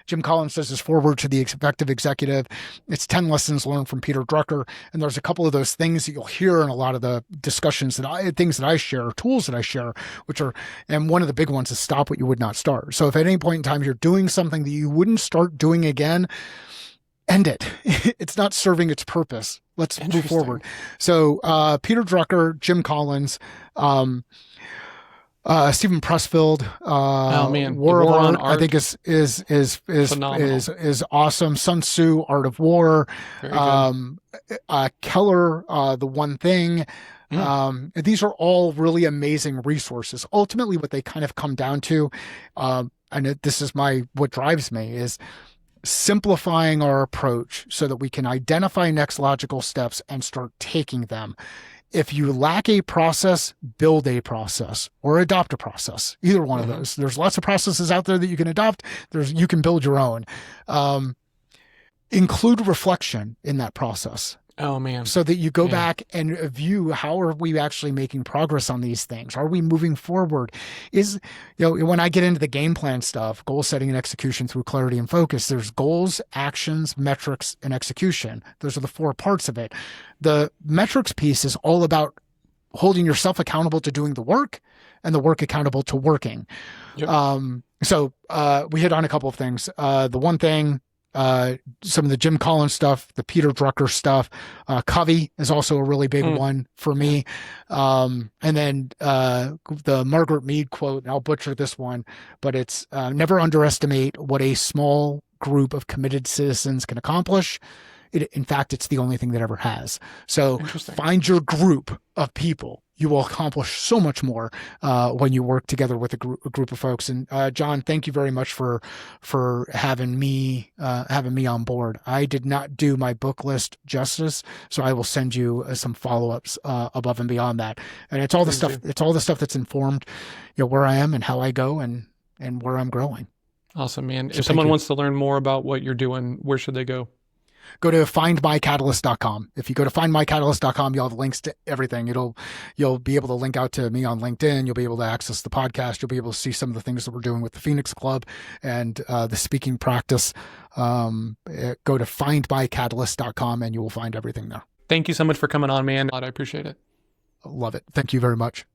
Jim Collins does his foreword to the Effective Executive. It's 10 lessons learned from Peter Drucker. And there's a couple of those things that you'll hear in a lot of the discussions things that I share, tools that I share, and one of the big ones is stop what you would not start. So if at any point in time you're doing something that you wouldn't start doing again, end it. It's not serving its purpose. Let's move forward. So, Peter Drucker, Jim Collins, Stephen Pressfield, Oh man, the War of War on Art, I Art, think phenomenal. is awesome. Sun Tzu, Art of War, Very good. Keller, The One Thing. Mm, These are all really amazing resources. Ultimately, what they kind of come down to, this is what drives me, is simplifying our approach so that we can identify next logical steps and start taking them. If you lack a process, build a process or adopt a process. Either one of those. There's lots of processes out there that you can adopt. You can build your own. Include reflection in that process Oh man. so that you go Yeah. back and view how are we actually making progress on these things? Are we moving forward? When I get into the game plan stuff, goal setting and execution through clarity and focus, there's goals, actions, metrics, and execution. Those are the 4 parts of it. The metrics piece is all about holding yourself accountable to doing the work and the work accountable to working. Yep. So we hit on a couple of things. The One Thing, some of the Jim Collins stuff, the Peter Drucker stuff. Covey is also a really big one for me. And then the Margaret Mead quote, and I'll butcher this one, but it's never underestimate what a small group of committed citizens can accomplish. In fact, it's the only thing that ever has. So find your group of people. You will accomplish so much more when you work together with a group of folks. And John, thank you very much for having me on board. I did not do my book list justice, so I will send you some follow-ups above and beyond that. And it's all the stuff. It's all the stuff that's informed, where I am and how I go and where I'm growing. Awesome, man. So if someone wants to learn more about what you're doing, where should they go? Go to findmycatalyst.com. If you go to findmycatalyst.com, you'll have links to everything. You'll be able to link out to me on LinkedIn. You'll be able to access the podcast. You'll be able to see some of the things that we're doing with the Phoenix Club and the speaking practice. Go to findmycatalyst.com and you will find everything there. Thank you so much for coming on, man. I appreciate it. Love it. Thank you very much.